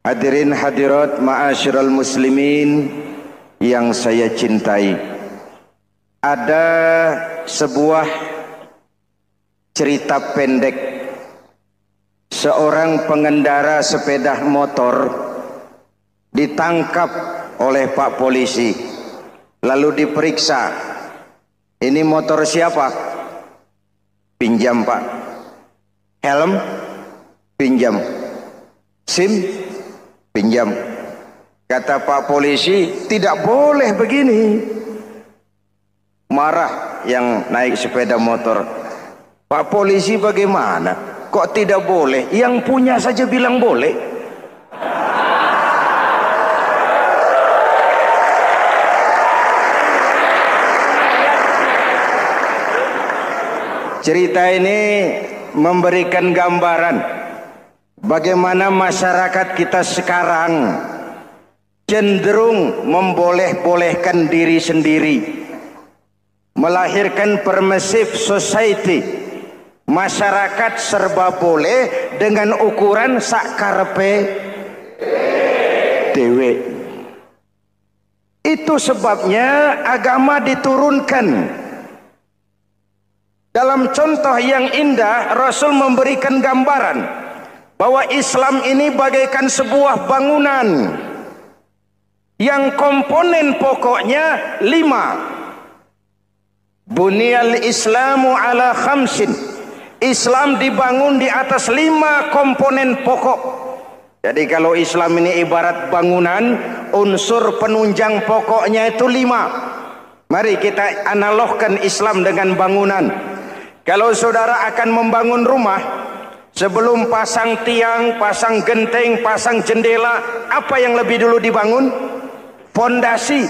Hadirin hadirat ma'asyiral muslimin yang saya cintai, ada sebuah cerita pendek. Seorang pengendara sepeda motor ditangkap oleh Pak polisi, lalu diperiksa. Ini motor siapa? Pinjam Pak. Helm? Pinjam. SIM? Pinjam. Kata Pak polisi, tidak boleh begini. Marah yang naik sepeda motor. Pak polisi bagaimana? Kok tidak boleh? Yang punya saja bilang boleh. Cerita ini memberikan gambaran bagaimana masyarakat kita sekarang cenderung memboleh-bolehkan diri sendiri, melahirkan permissive society. Masyarakat serba boleh dengan ukuran sakarepe dewe. Itu sebabnya agama diturunkan. Dalam contoh yang indah, Rasul memberikan gambaran bahwa Islam ini bagaikan sebuah bangunan yang komponen pokoknya 5. Bunyal Islamu ala khamsin. Islam dibangun di atas 5 komponen pokok. Jadi kalau Islam ini ibarat bangunan, unsur penunjang pokoknya itu 5. Mari kita analogkan Islam dengan bangunan. Kalau saudara akan membangun rumah, sebelum pasang tiang, pasang genteng, pasang jendela, apa yang lebih dulu dibangun? Fondasi.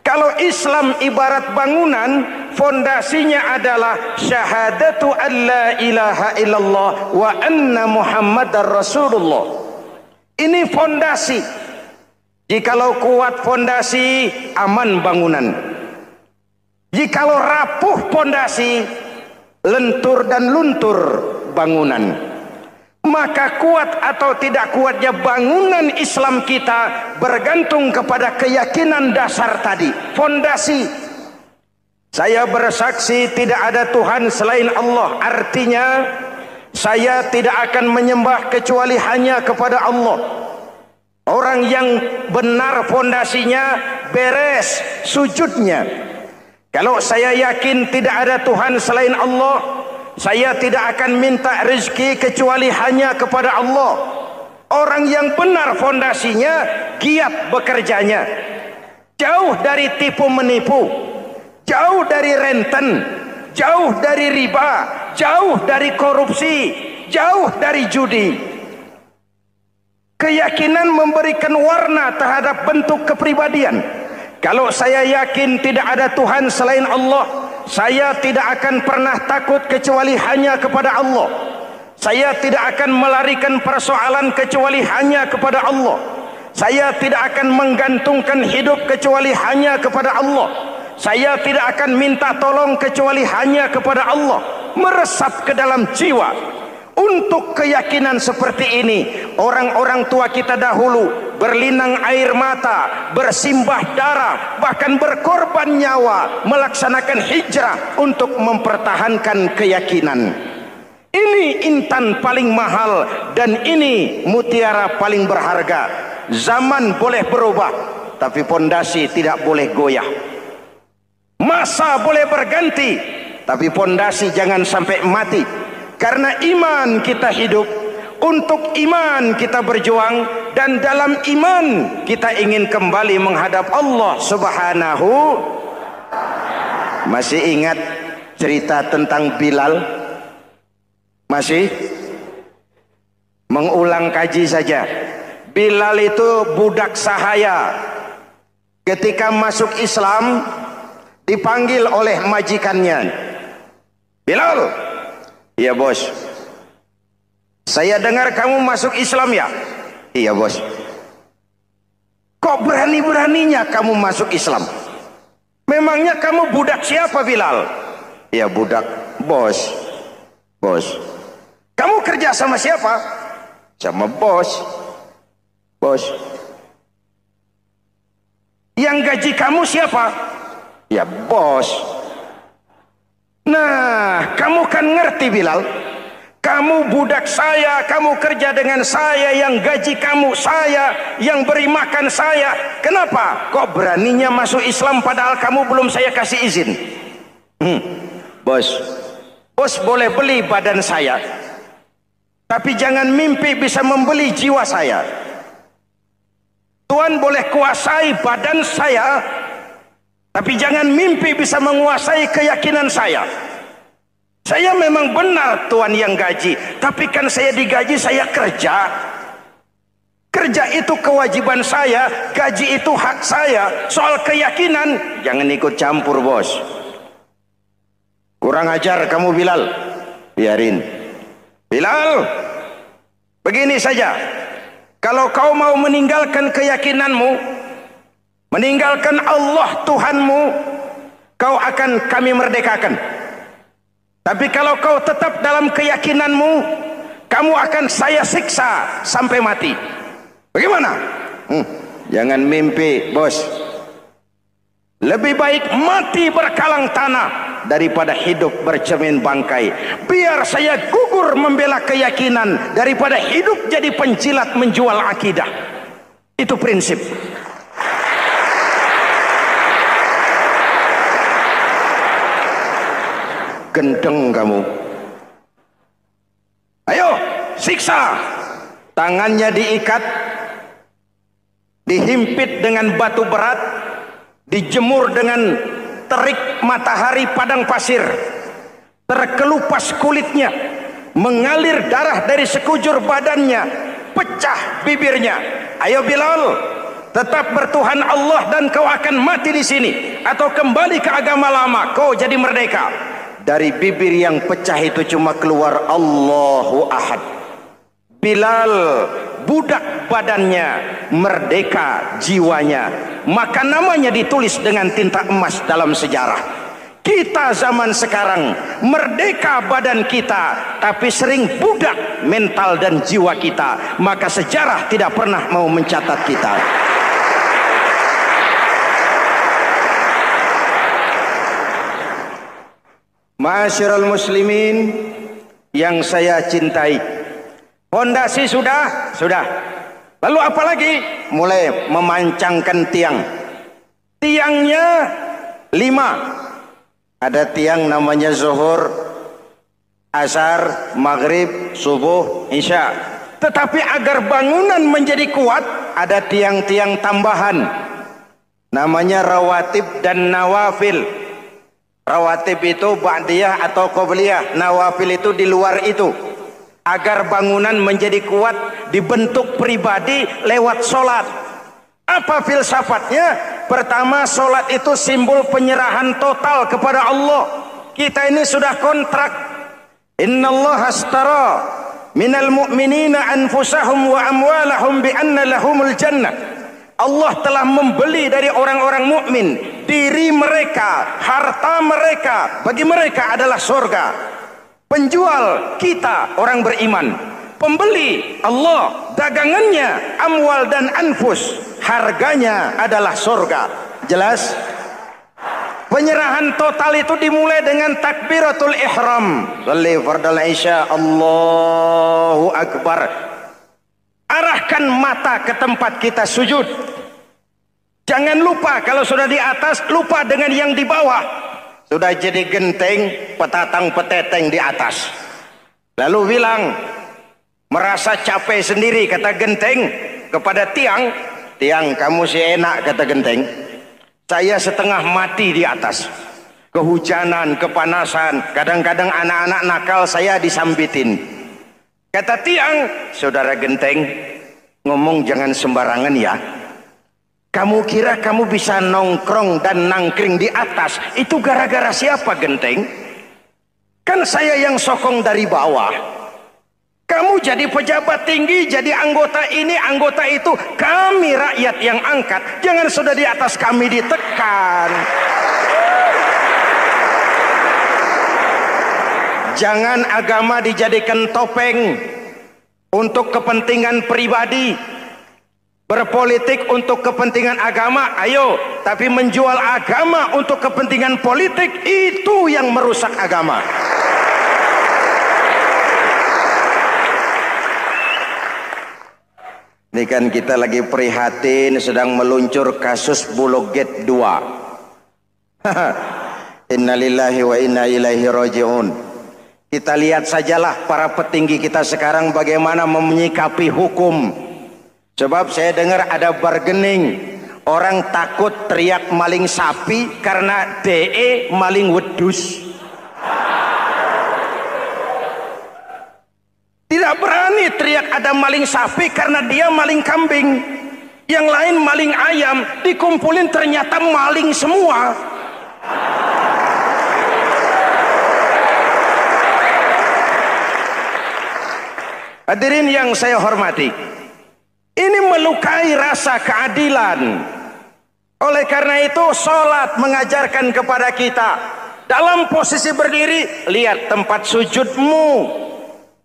Kalau Islam ibarat bangunan, fondasinya adalah syahadatu an la ilaha illallah wa anna muhammadar rasulullah. Ini fondasi. Jikalau kuat fondasi, aman bangunan. Jikalau rapuh fondasi, lentur dan luntur bangunan. Maka kuat atau tidak kuatnya bangunan Islam kita bergantung kepada keyakinan dasar tadi, fondasi. Saya bersaksi tidak ada Tuhan selain Allah, artinya saya tidak akan menyembah kecuali hanya kepada Allah. Orang yang benar fondasinya beres sujudnya. Kalau saya yakin tidak ada Tuhan selain Allah, saya tidak akan minta rezeki kecuali hanya kepada Allah. Orang yang benar fondasinya, giat bekerjanya, jauh dari tipu menipu, jauh dari renten, jauh dari riba, jauh dari korupsi, jauh dari judi. Keyakinan memberikan warna terhadap bentuk kepribadian. Kalau saya yakin tidak ada Tuhan selain Allah, saya tidak akan pernah takut kecuali hanya kepada Allah. Saya tidak akan melarikan persoalan kecuali hanya kepada Allah. Saya tidak akan menggantungkan hidup kecuali hanya kepada Allah. Saya tidak akan minta tolong kecuali hanya kepada Allah. Meresap ke dalam jiwa. Untuk keyakinan seperti ini, orang-orang tua kita dahulu berlinang air mata, bersimbah darah, bahkan berkorban nyawa, melaksanakan hijrah untuk mempertahankan keyakinan. Ini intan paling mahal dan ini mutiara paling berharga. Zaman boleh berubah, tapi pondasi tidak boleh goyah. Masa boleh berganti, tapi pondasi jangan sampai mati. Karena iman kita hidup, untuk iman kita berjuang, dan dalam iman kita ingin kembali menghadap Allah Subhanahu. Masih ingat cerita tentang Bilal? Masih? Mengulang kaji saja. Bilal itu budak sahaya. Ketika masuk Islam, dipanggil oleh majikannya. Bilal, iya bos. Saya dengar kamu masuk Islam ya? Iya bos. Kok berani-beraninya kamu masuk Islam? Memangnya kamu budak siapa Bilal? Iya budak bos. Bos. Kamu kerja sama siapa? Sama bos. Bos. bos. Yang gaji kamu siapa? Ya bos. Nah, kamu kan ngerti Bilal, kamu budak saya, kamu kerja dengan saya, yang gaji kamu saya, yang beri makan saya. Kenapa kok beraninya masuk Islam padahal kamu belum saya kasih izin? Bos, bos boleh beli badan saya, tapi jangan mimpi bisa membeli jiwa saya. Tuhan boleh kuasai badan saya, tapi jangan mimpi bisa menguasai keyakinan saya. Saya memang benar Tuhan yang gaji, tapi kan saya digaji, saya kerja. Kerja itu kewajiban saya, gaji itu hak saya. Soal keyakinan, jangan ikut campur bos. Kurang ajar kamu Bilal. Biarin. Bilal, begini saja. Kalau kau mau meninggalkan keyakinanmu, meninggalkan Allah Tuhanmu, kau akan kami merdekakan. Tapi kalau kau tetap dalam keyakinanmu, kamu akan saya siksa sampai mati. Bagaimana? Jangan mimpi bos. Lebih baik mati berkalang tanah daripada hidup bercermin bangkai. Biar saya gugur membela keyakinan daripada hidup jadi penjilat menjual akidah. Itu prinsip. Gendeng kamu. Ayo siksa. Tangannya diikat, dihimpit dengan batu berat, dijemur dengan terik matahari padang pasir, terkelupas kulitnya, mengalir darah dari sekujur badannya, pecah bibirnya. Ayo Bilal, tetap bertuhan Allah dan kau akan mati di sini, atau kembali ke agama lama, kau jadi merdeka. Dari bibir yang pecah itu cuma keluar Allahu Ahad. Bilal budak badannya, merdeka jiwanya, maka namanya ditulis dengan tinta emas dalam sejarah. Kita zaman sekarang merdeka badan kita, tapi sering budak mental dan jiwa kita, maka sejarah tidak pernah mau mencatat kita. Ma'asyiral muslimin yang saya cintai, fondasi sudah. Lalu apa lagi? Mulai memancangkan tiang. Tiangnya 5. Ada tiang namanya zuhur, asar, maghrib, subuh, isya. Tetapi agar bangunan menjadi kuat, ada tiang-tiang tambahan. Namanya rawatib dan nawafil. Rawatib itu ba'diyah atau qobliyah, nawafil itu di luar itu. Agar bangunan menjadi kuat, dibentuk pribadi lewat solat. Apa filsafatnya? Pertama, solat itu simbol penyerahan total kepada Allah. Kita ini sudah kontrak. Innallaha astara minal mu'minina anfusahum wa amwalahum bi anna lahumul jannah. Allah telah membeli dari orang-orang mukmin diri mereka, harta mereka, bagi mereka adalah surga. Penjual kita orang beriman, pembeli Allah, dagangannya amwal dan anfus, harganya adalah surga. Jelas? Penyerahan total itu dimulai dengan takbiratul ihram. Shalli fardal isya, Allahu akbar. Arahkan mata ke tempat kita sujud. Jangan lupa kalau sudah di atas, lupa dengan yang di bawah. Sudah jadi genteng, petatang peteteng di atas. Lalu bilang, merasa capek sendiri, kata genteng kepada tiang. Tiang, kamu sih enak, kata genteng. Saya setengah mati di atas. Kehujanan, kepanasan, kadang-kadang anak-anak nakal saya disambitin. Kata tiang, saudara genteng, ngomong jangan sembarangan ya. Kamu kira kamu bisa nongkrong dan nangkring di atas, itu gara-gara siapa genteng? Kan saya yang sokong dari bawah. Kamu jadi pejabat tinggi, jadi anggota ini, anggota itu. Kami rakyat yang angkat, jangan sudah di atas kami ditekan. Jangan agama dijadikan topeng untuk kepentingan pribadi. Berpolitik untuk kepentingan agama, ayo. Tapi menjual agama untuk kepentingan politik, itu yang merusak agama. Ini kan kita lagi prihatin sedang meluncur kasus Bulog Gate 2. Innalillahi wa inna ilaihi raji'un. Kita lihat sajalah para petinggi kita sekarang bagaimana menyikapi hukum. Sebab saya dengar ada bargaining, orang takut teriak maling sapi karena DE maling wedus. Tidak berani teriak ada maling sapi karena dia maling kambing. Yang lain maling ayam, dikumpulin ternyata maling semua. Hadirin yang saya hormati, ini melukai rasa keadilan. Oleh karena itu sholat mengajarkan kepada kita dalam posisi berdiri, lihat tempat sujudmu.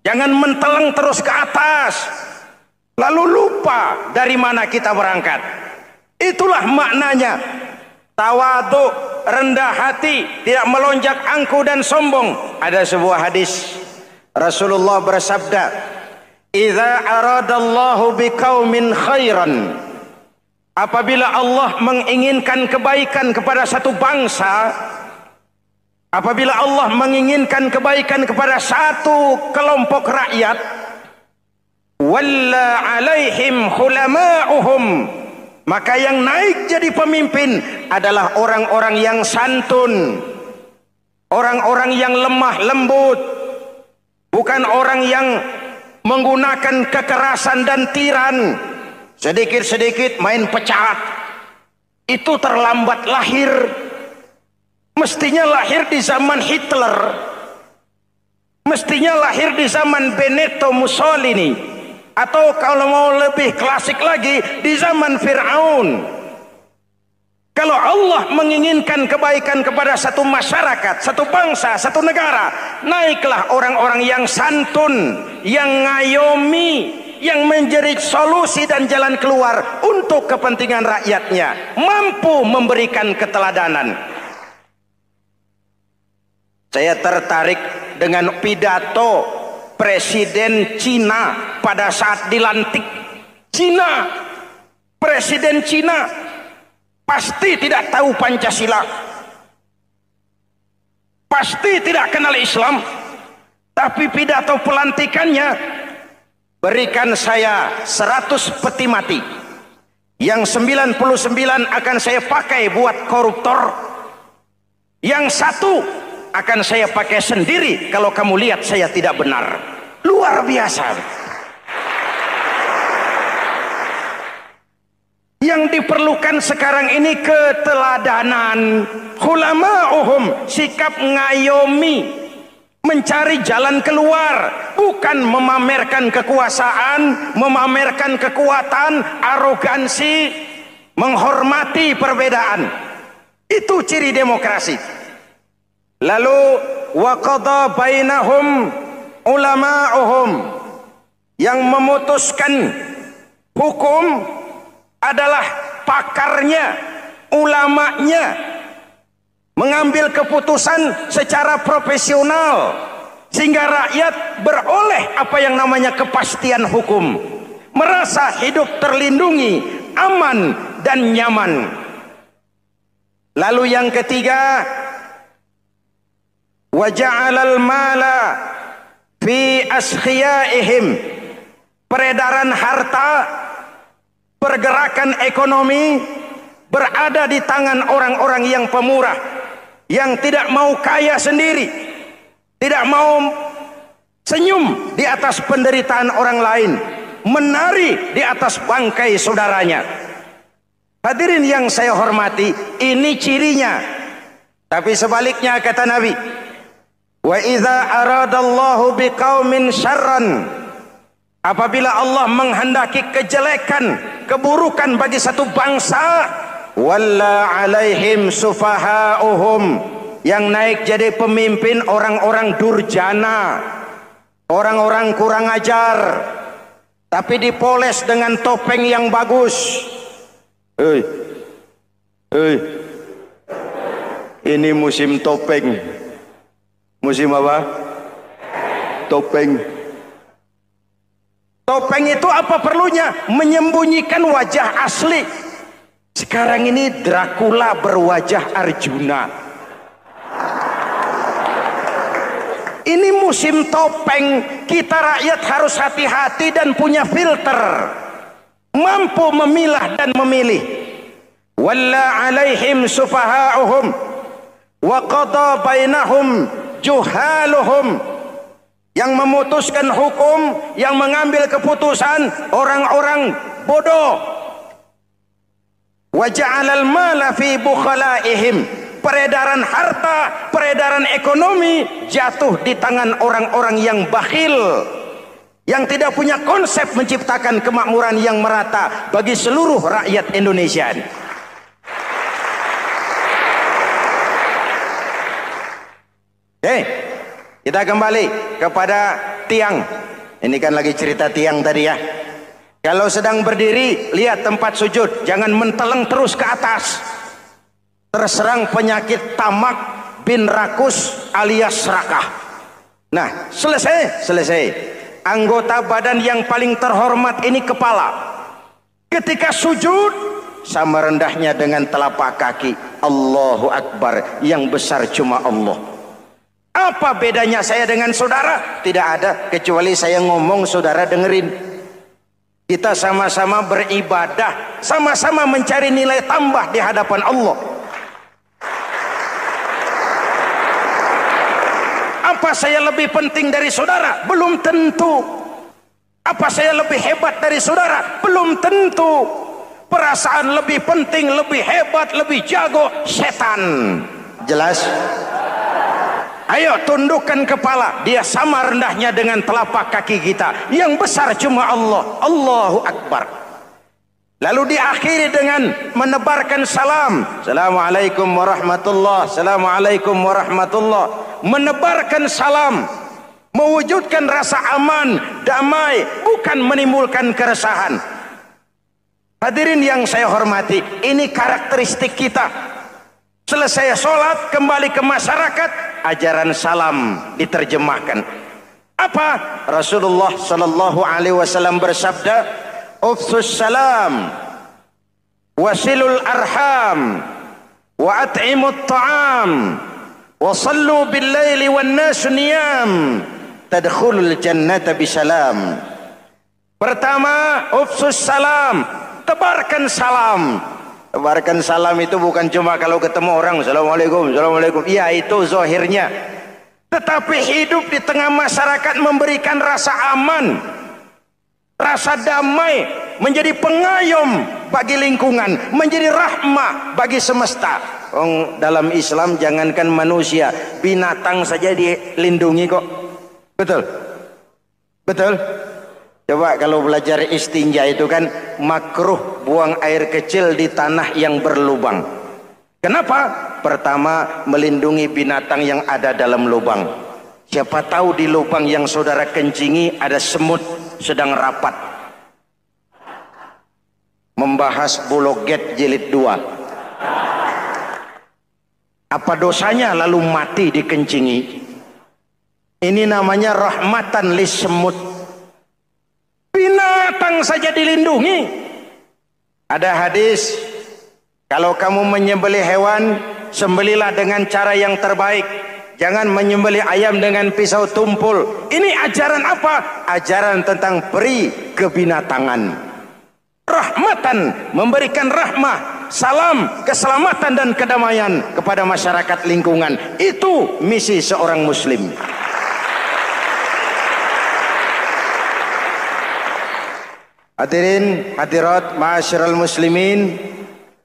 Jangan menteleng terus ke atas, lalu lupa dari mana kita berangkat. Itulah maknanya tawadhu, rendah hati, tidak melonjak angku dan sombong. Ada sebuah hadis Rasulullah bersabda, "Idza aradallahu biqaumin khairan." Apabila Allah menginginkan kebaikan kepada satu bangsa, apabila Allah menginginkan kebaikan kepada satu kelompok rakyat, walla alaihim hulama'uhum, maka yang naik jadi pemimpin adalah orang-orang yang santun, orang-orang yang lemah lembut, bukan orang yang menggunakan kekerasan dan tiran. Sedikit-sedikit main pecat, itu terlambat lahir. Mestinya lahir di zaman Hitler, mestinya lahir di zaman Benito Mussolini, atau kalau mau lebih klasik lagi di zaman Fir'aun. Kalau Allah menginginkan kebaikan kepada satu masyarakat, satu bangsa, satu negara, naiklah orang-orang yang santun, yang ngayomi, yang menjadi solusi dan jalan keluar untuk kepentingan rakyatnya, mampu memberikan keteladanan. Saya tertarik dengan pidato Presiden Cina pada saat dilantik. Cina, Presiden Cina pasti tidak tahu Pancasila, pasti tidak kenal Islam, tapi pidato pelantikannya, berikan saya 100 peti mati, yang 99 akan saya pakai buat koruptor, yang satu akan saya pakai sendiri kalau kamu lihat saya tidak benar. Luar biasa. Yang diperlukan sekarang ini keteladanan, hulama'uhum, sikap ngayomi, mencari jalan keluar, bukan memamerkan kekuasaan, memamerkan kekuatan, arogansi, menghormati perbedaan. Itu ciri demokrasi. Lalu waqadha bainahum ulama'uhum, yang memutuskan hukum adalah pakarnya, ulamanya, mengambil keputusan secara profesional sehingga rakyat beroleh apa yang namanya kepastian hukum, merasa hidup terlindungi, aman dan nyaman. Lalu yang ketiga, wa ja'alal mala fi askhiyaihim, peredaran harta, pergerakan ekonomi berada di tangan orang-orang yang pemurah, yang tidak mau kaya sendiri, tidak mau senyum di atas penderitaan orang lain, menari di atas bangkai saudaranya. Hadirin yang saya hormati, ini cirinya. Tapi sebaliknya kata Nabi, wa idza aradallahu biqaumin syarran, apabila Allah menghendaki kejelekan, keburukan bagi satu bangsa, walla alaihim sufaha'uhum, yang naik jadi pemimpin orang-orang durjana, orang-orang kurang ajar, tapi dipoles dengan topeng yang bagus. Hei, hei, ini musim topeng. Musim apa? Topeng. Topeng itu apa perlunya? Menyembunyikan wajah asli. Sekarang ini Dracula berwajah Arjuna. Ini musim topeng. Kita rakyat harus hati-hati dan punya filter, mampu memilah dan memilih. Walla alaihim sufaha'uhum wa qada bainahum juhaluhum. Yang memutuskan hukum, yang mengambil keputusan orang-orang bodoh. Wa ja'alal mala fi bukhalaihim. Peredaran harta, peredaran ekonomi jatuh di tangan orang-orang yang bakhil, yang tidak punya konsep menciptakan kemakmuran yang merata bagi seluruh rakyat Indonesia. Oke, kita kembali kepada tiang. Ini kan lagi cerita tiang tadi ya. Kalau sedang berdiri, lihat tempat sujud, jangan menteleng terus ke atas. Terserang penyakit tamak bin rakus alias serakah. Nah, selesai. Anggota badan yang paling terhormat ini kepala. Ketika sujud, sama rendahnya dengan telapak kaki. Allahu Akbar, yang besar cuma Allah. Apa bedanya saya dengan saudara? Tidak ada, kecuali saya ngomong saudara dengerin. Kita sama-sama beribadah, sama-sama mencari nilai tambah di hadapan Allah. Apa saya lebih penting dari saudara? Belum tentu. Apa saya lebih hebat dari saudara? Belum tentu. Perasaan lebih penting, lebih hebat, lebih jago setan. Jelas? Ayo tundukkan kepala. Dia sama rendahnya dengan telapak kaki kita. Yang besar cuma Allah. Allahu Akbar. Lalu diakhiri dengan menebarkan salam. Assalamualaikum warahmatullah. Assalamualaikum warahmatullah. Menebarkan salam, mewujudkan rasa aman, damai, bukan menimbulkan keresahan. Hadirin yang saya hormati, ini karakteristik kita. Selesai sholat, kembali ke masyarakat, ajaran salam diterjemahkan. Apa? Rasulullah Sallallahu Alaihi Wasallam bersabda, "Ufsus salam, wasilul arham, wa at'imut ta'am, wa sallu bil laili wan nasu niyam, tadkhulul jannata bisalam." Pertama, ufsus salam, tebarkan salam. Tebarkan salam itu bukan cuma kalau ketemu orang assalamualaikum, assalamualaikum. Iya, itu zahirnya. Tetapi hidup di tengah masyarakat memberikan rasa aman, rasa damai, menjadi pengayom bagi lingkungan, menjadi rahmah bagi semesta. Dalam Islam jangankan manusia, binatang saja dilindungi kok. Betul? Betul? Coba kalau belajar istinja itu kan makruh buang air kecil di tanah yang berlubang. Kenapa? Pertama, melindungi binatang yang ada dalam lubang. Siapa tahu di lubang yang saudara kencingi ada semut sedang rapat. Membahas Bologet jilid 2. Apa dosanya lalu mati dikencingi? Ini namanya rahmatan lis semut. Binatang saja dilindungi. Ada hadis, kalau kamu menyembelih hewan, sembelilah dengan cara yang terbaik. Jangan menyembelih ayam dengan pisau tumpul. Ini ajaran apa? Ajaran tentang peri kebinatangan. Rahmatan, memberikan rahmah, salam, keselamatan dan kedamaian kepada masyarakat lingkungan. Itu misi seorang muslim. Hadirin, hadirat, ma'asyiral muslimin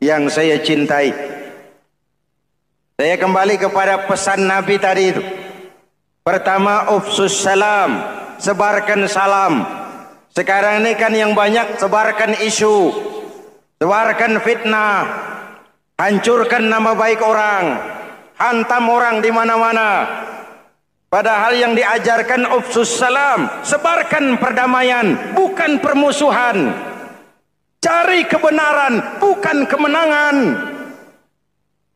yang saya cintai. Saya kembali kepada pesan Nabi tadi itu. Pertama, ufsus salam, sebarkan salam. Sekarang ini kan yang banyak sebarkan isu, sebarkan fitnah, hancurkan nama baik orang, hantam orang di mana-mana. Padahal yang diajarkan ufsus salam, sebarkan perdamaian, bukan permusuhan. Cari kebenaran, bukan kemenangan.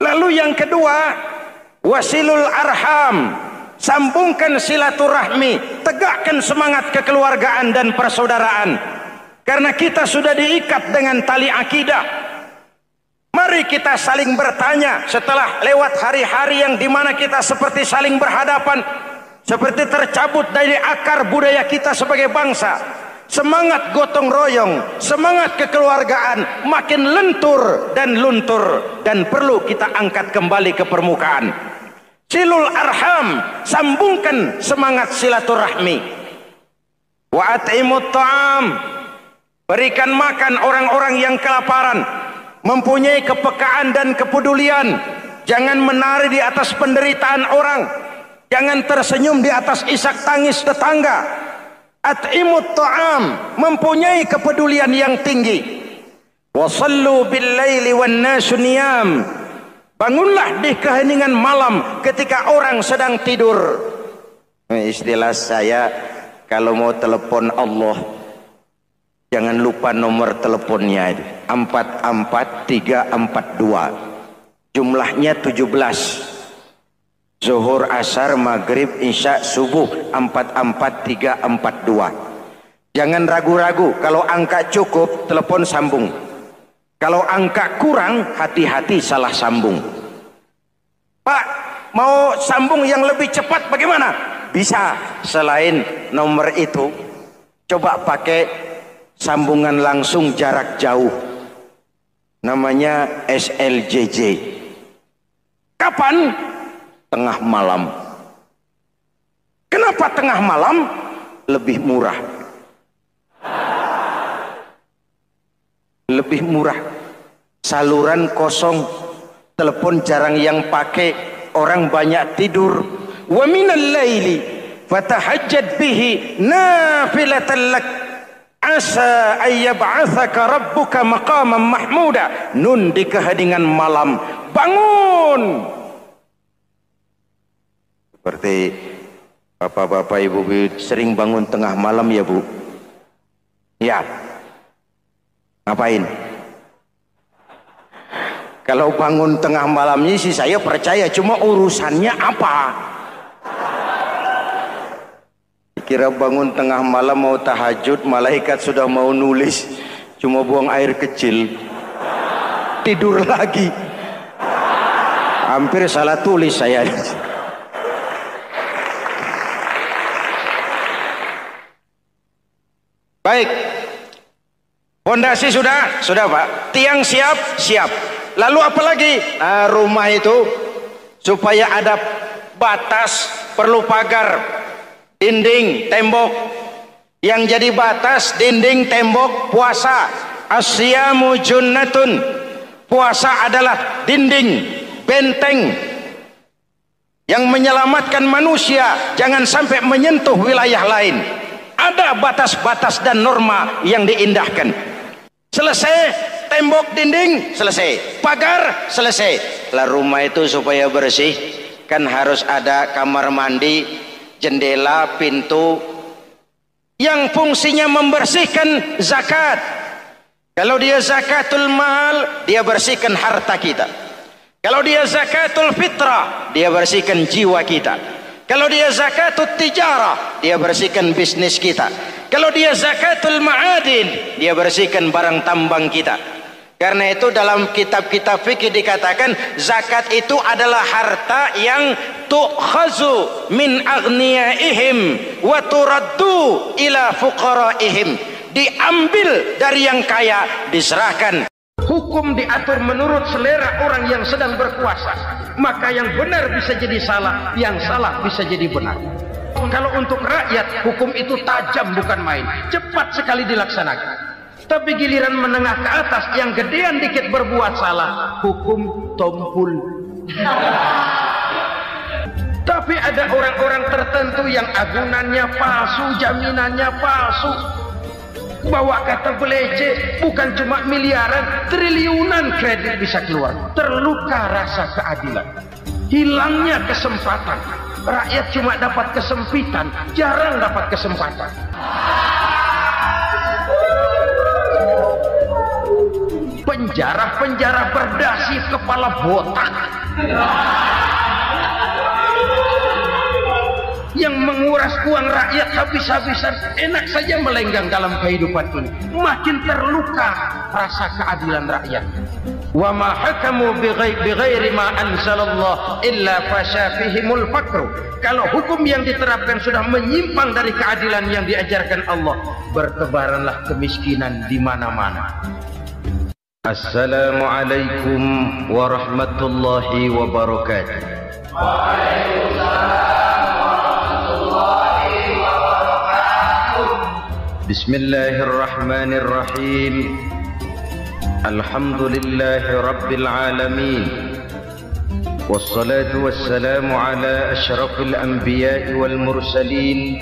Lalu yang kedua, wasilul arham, sambungkan silaturahmi, tegakkan semangat kekeluargaan dan persaudaraan. Karena kita sudah diikat dengan tali akidah. Mari kita saling bertanya setelah lewat hari-hari yang dimana kita seperti saling berhadapan, seperti tercabut dari akar budaya kita sebagai bangsa. Semangat gotong royong, semangat kekeluargaan makin lentur dan luntur, dan perlu kita angkat kembali ke permukaan. Silul arham, sambungkan semangat silaturahmi. Wa at'imut ta'am, berikan makan orang-orang yang kelaparan. Mempunyai kepekaan dan kepedulian. Jangan menari di atas penderitaan orang. Jangan tersenyum di atas isak tangis tetangga. At'imut ta'am, mempunyai kepedulian yang tinggi. Wasallu bil laili wan nasu niyam, bangunlah di keheningan malam ketika orang sedang tidur. Istilah saya, kalau mau telepon Allah, jangan lupa nomor teleponnya, 44342. Jumlahnya 17. Zuhur, asar, maghrib, isya, subuh, 44342. Jangan ragu-ragu. Kalau angka cukup, telepon sambung. Kalau angka kurang, hati-hati salah sambung. Pak, mau sambung yang lebih cepat bagaimana? Bisa. Selain nomor itu, coba pakai sambungan langsung jarak jauh, namanya SLJJ. Kapan? Tengah malam. Kenapa tengah malam? Lebih murah. Lebih murah. Saluran kosong, telepon jarang yang pakai, orang banyak tidur. Wa minal laili fatahajjad bihi nafilatan lak asa ayyab'atsaka rabbuka maqaman mahmuda. Nun, di keheningan malam bangun. Seperti bapak-bapak, ibu-ibu sering bangun tengah malam ya Bu? Ya. Ngapain? Kalau bangun tengah malamnya sih saya percaya, cuma urusannya apa? Kira bangun tengah malam mau tahajud, malaikat sudah mau nulis, cuma buang air kecil, tidur lagi. Hampir salah tulis saya. Baik, fondasi sudah Pak, tiang siap. Lalu apa lagi? Nah, rumah itu supaya ada batas, perlu pagar, dinding, tembok. Yang jadi batas, dinding, tembok, puasa. Asyamu junnatun, puasa adalah dinding, benteng yang menyelamatkan manusia jangan sampai menyentuh wilayah lain. Ada batas-batas dan norma yang diindahkan. Selesai tembok, dinding, selesai. Pagar, selesai. Lah rumah itu supaya bersih kan harus ada kamar mandi, jendela, pintu yang fungsinya membersihkan zakat. Kalau dia zakatul mal, dia bersihkan harta kita. Kalau dia zakatul fitrah, dia bersihkan jiwa kita. Kalau dia zakatul tijarah, dia bersihkan bisnis kita. Kalau dia zakatul ma'adin, dia bersihkan barang tambang kita. Karena itu dalam kitab-kitab fikih dikatakan zakat itu adalah harta yang tu'khazu min aghniyaihim wa turaddu ila fuqaraihim. Diambil dari yang kaya, diserahkan. Hukum diatur menurut selera orang yang sedang berkuasa. Maka yang benar bisa jadi salah, yang salah bisa jadi benar. Kalau untuk rakyat, hukum itu tajam bukan main, cepat sekali dilaksanakan. Tapi giliran menengah ke atas, yang gedean dikit berbuat salah, hukum tompul. Tapi ada orang-orang tertentu yang agunannya palsu, jaminannya palsu. Bawa kata belece, bukan cuma miliaran, triliunan kredit bisa keluar. Terluka rasa keadilan, hilangnya kesempatan. Rakyat cuma dapat kesempitan, jarang dapat kesempatan. Penjara-penjara berdasi kepala botak yang menguras uang rakyat habis-habisan, enak saja melenggang dalam kehidupan ini. Makin terluka rasa keadilan rakyat. Wa ma hakamu bighairi ma anzalallah illa fasha fihimul faqr. Kalau hukum yang diterapkan sudah menyimpang dari keadilan yang diajarkan Allah, bertebaranlah kemiskinan di mana-mana. Assalamualaikum warahmatullahi wabarakatuh. Waalaikumsalam warahmatullahi wabarakatuh. Bismillahirrahmanirrahim. Alhamdulillahi rabbil alamin. Wassalatu wassalamu ala asyrafil anbiya'i wal mursalin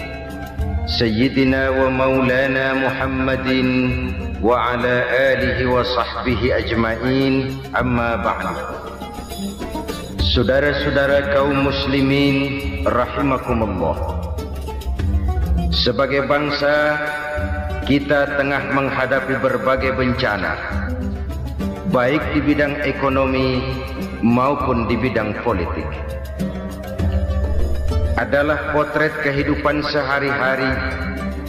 Sayyidina wa maulana Muhammadin wa ala alihi wa sahbihi ajma'in, amma ba'd. Saudara-saudara kaum muslimin rahimakumullah, sebagai bangsa kita tengah menghadapi berbagai bencana, baik di bidang ekonomi maupun di bidang politik. Adalah potret kehidupan sehari-hari.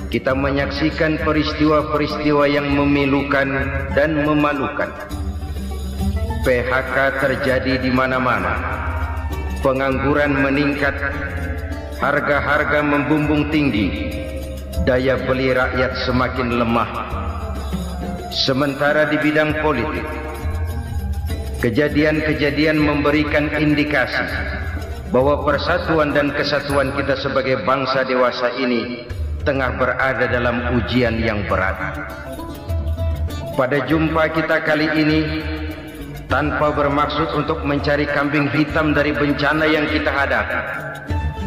Kita menyaksikan peristiwa-peristiwa yang memilukan dan memalukan. PHK terjadi di mana-mana. Pengangguran meningkat. Harga-harga membumbung tinggi. Daya beli rakyat semakin lemah. Sementara di bidang politik, kejadian-kejadian memberikan indikasi bahwa persatuan dan kesatuan kita sebagai bangsa dewasa ini tengah berada dalam ujian yang berat. Pada jumpa kita kali ini, tanpa bermaksud untuk mencari kambing hitam dari bencana yang kita hadapi,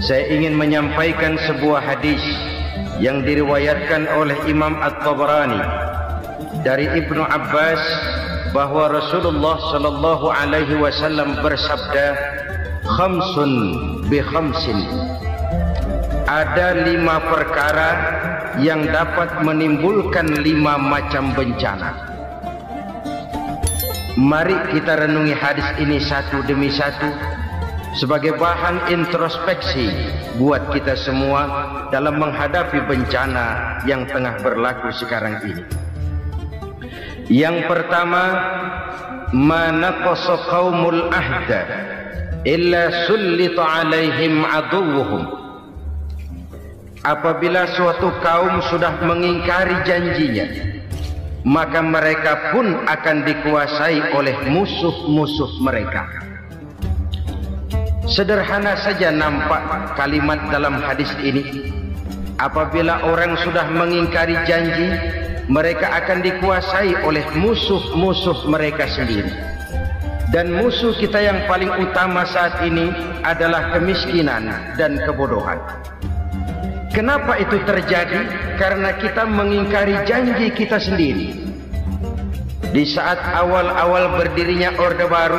saya ingin menyampaikan sebuah hadis yang diriwayatkan oleh Imam At-Tabarani dari Ibnu Abbas bahwa Rasulullah sallallahu alaihi wasallam bersabda, khamsun bi khamsin. Ada 5 perkara yang dapat menimbulkan 5 macam bencana. Mari kita renungi hadis ini satu demi satu sebagai bahan introspeksi buat kita semua dalam menghadapi bencana yang tengah berlaku sekarang ini. Yang pertama, ma naqasa qaumul ahda illa sullita alaihim aduwwuhum. Apabila suatu kaum sudah mengingkari janjinya, maka mereka pun akan dikuasai oleh musuh-musuh mereka. Sederhana saja nampak kalimat dalam hadis ini. Apabila orang sudah mengingkari janji, mereka akan dikuasai oleh musuh-musuh mereka sendiri. Dan musuh kita yang paling utama saat ini adalah kemiskinan dan kebodohan. Kenapa itu terjadi? Karena kita mengingkari janji kita sendiri. Di saat awal-awal berdirinya Orde Baru,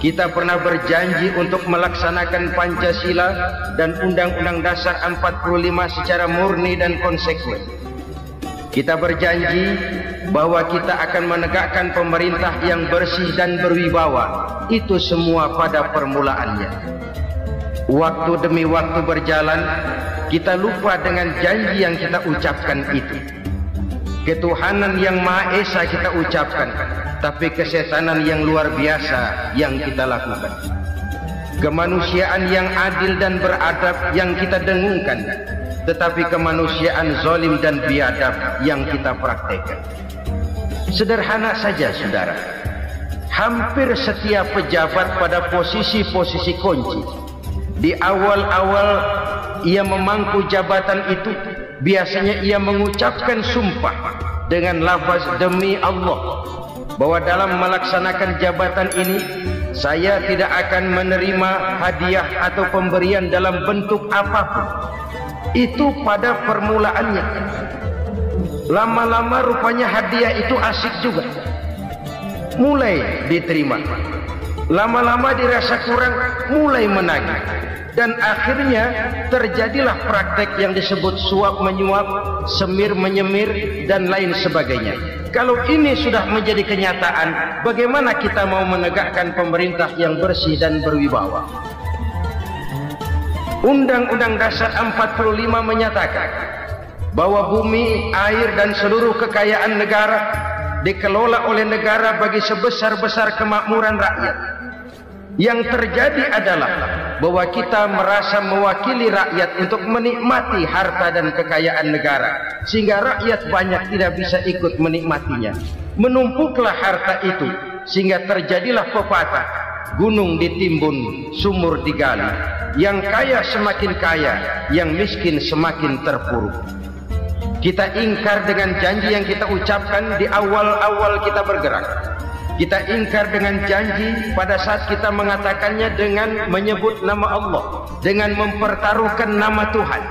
kita pernah berjanji untuk melaksanakan Pancasila dan Undang-Undang Dasar 45 secara murni dan konsekuen. Kita berjanji bahwa kita akan menegakkan pemerintah yang bersih dan berwibawa. Itu semua pada permulaannya. Waktu demi waktu berjalan, kita lupa dengan janji yang kita ucapkan itu. Ketuhanan yang Maha Esa kita ucapkan, tapi kesetanan yang luar biasa yang kita lakukan. Kemanusiaan yang adil dan beradab yang kita dengungkan, tetapi kemanusiaan zalim dan biadab yang kita praktekkan. Sederhana saja saudara, hampir setiap pejabat pada posisi-posisi kunci, di awal-awal ia memangku jabatan itu, biasanya ia mengucapkan sumpah dengan lafaz demi Allah bahwa dalam melaksanakan jabatan ini saya tidak akan menerima hadiah atau pemberian dalam bentuk apapun. Itu pada permulaannya. Lama-lama rupanya hadiah itu asik juga, mulai diterima. Lama-lama dirasa kurang, mulai menagih. dan akhirnya terjadilah praktek yang disebut suap menyuap, semir menyemir, dan lain sebagainya. Kalau ini sudah menjadi kenyataan, bagaimana kita mau menegakkan pemerintah yang bersih dan berwibawa? Undang-Undang Dasar 45 menyatakan bahwa bumi, air, dan seluruh kekayaan negara dikelola oleh negara bagi sebesar-besar kemakmuran rakyat. Yang terjadi adalah bahwa kita merasa mewakili rakyat untuk menikmati harta dan kekayaan negara, sehingga rakyat banyak tidak bisa ikut menikmatinya. Menumpuklah harta itu sehingga terjadilah pepatah, gunung ditimbun, sumur digali. Yang kaya semakin kaya, yang miskin semakin terpuruk. Kita ingkar dengan janji yang kita ucapkan di awal-awal kita bergerak. Kita ingkar dengan janji pada saat kita mengatakannya dengan menyebut nama Allah, dengan mempertaruhkan nama Tuhan,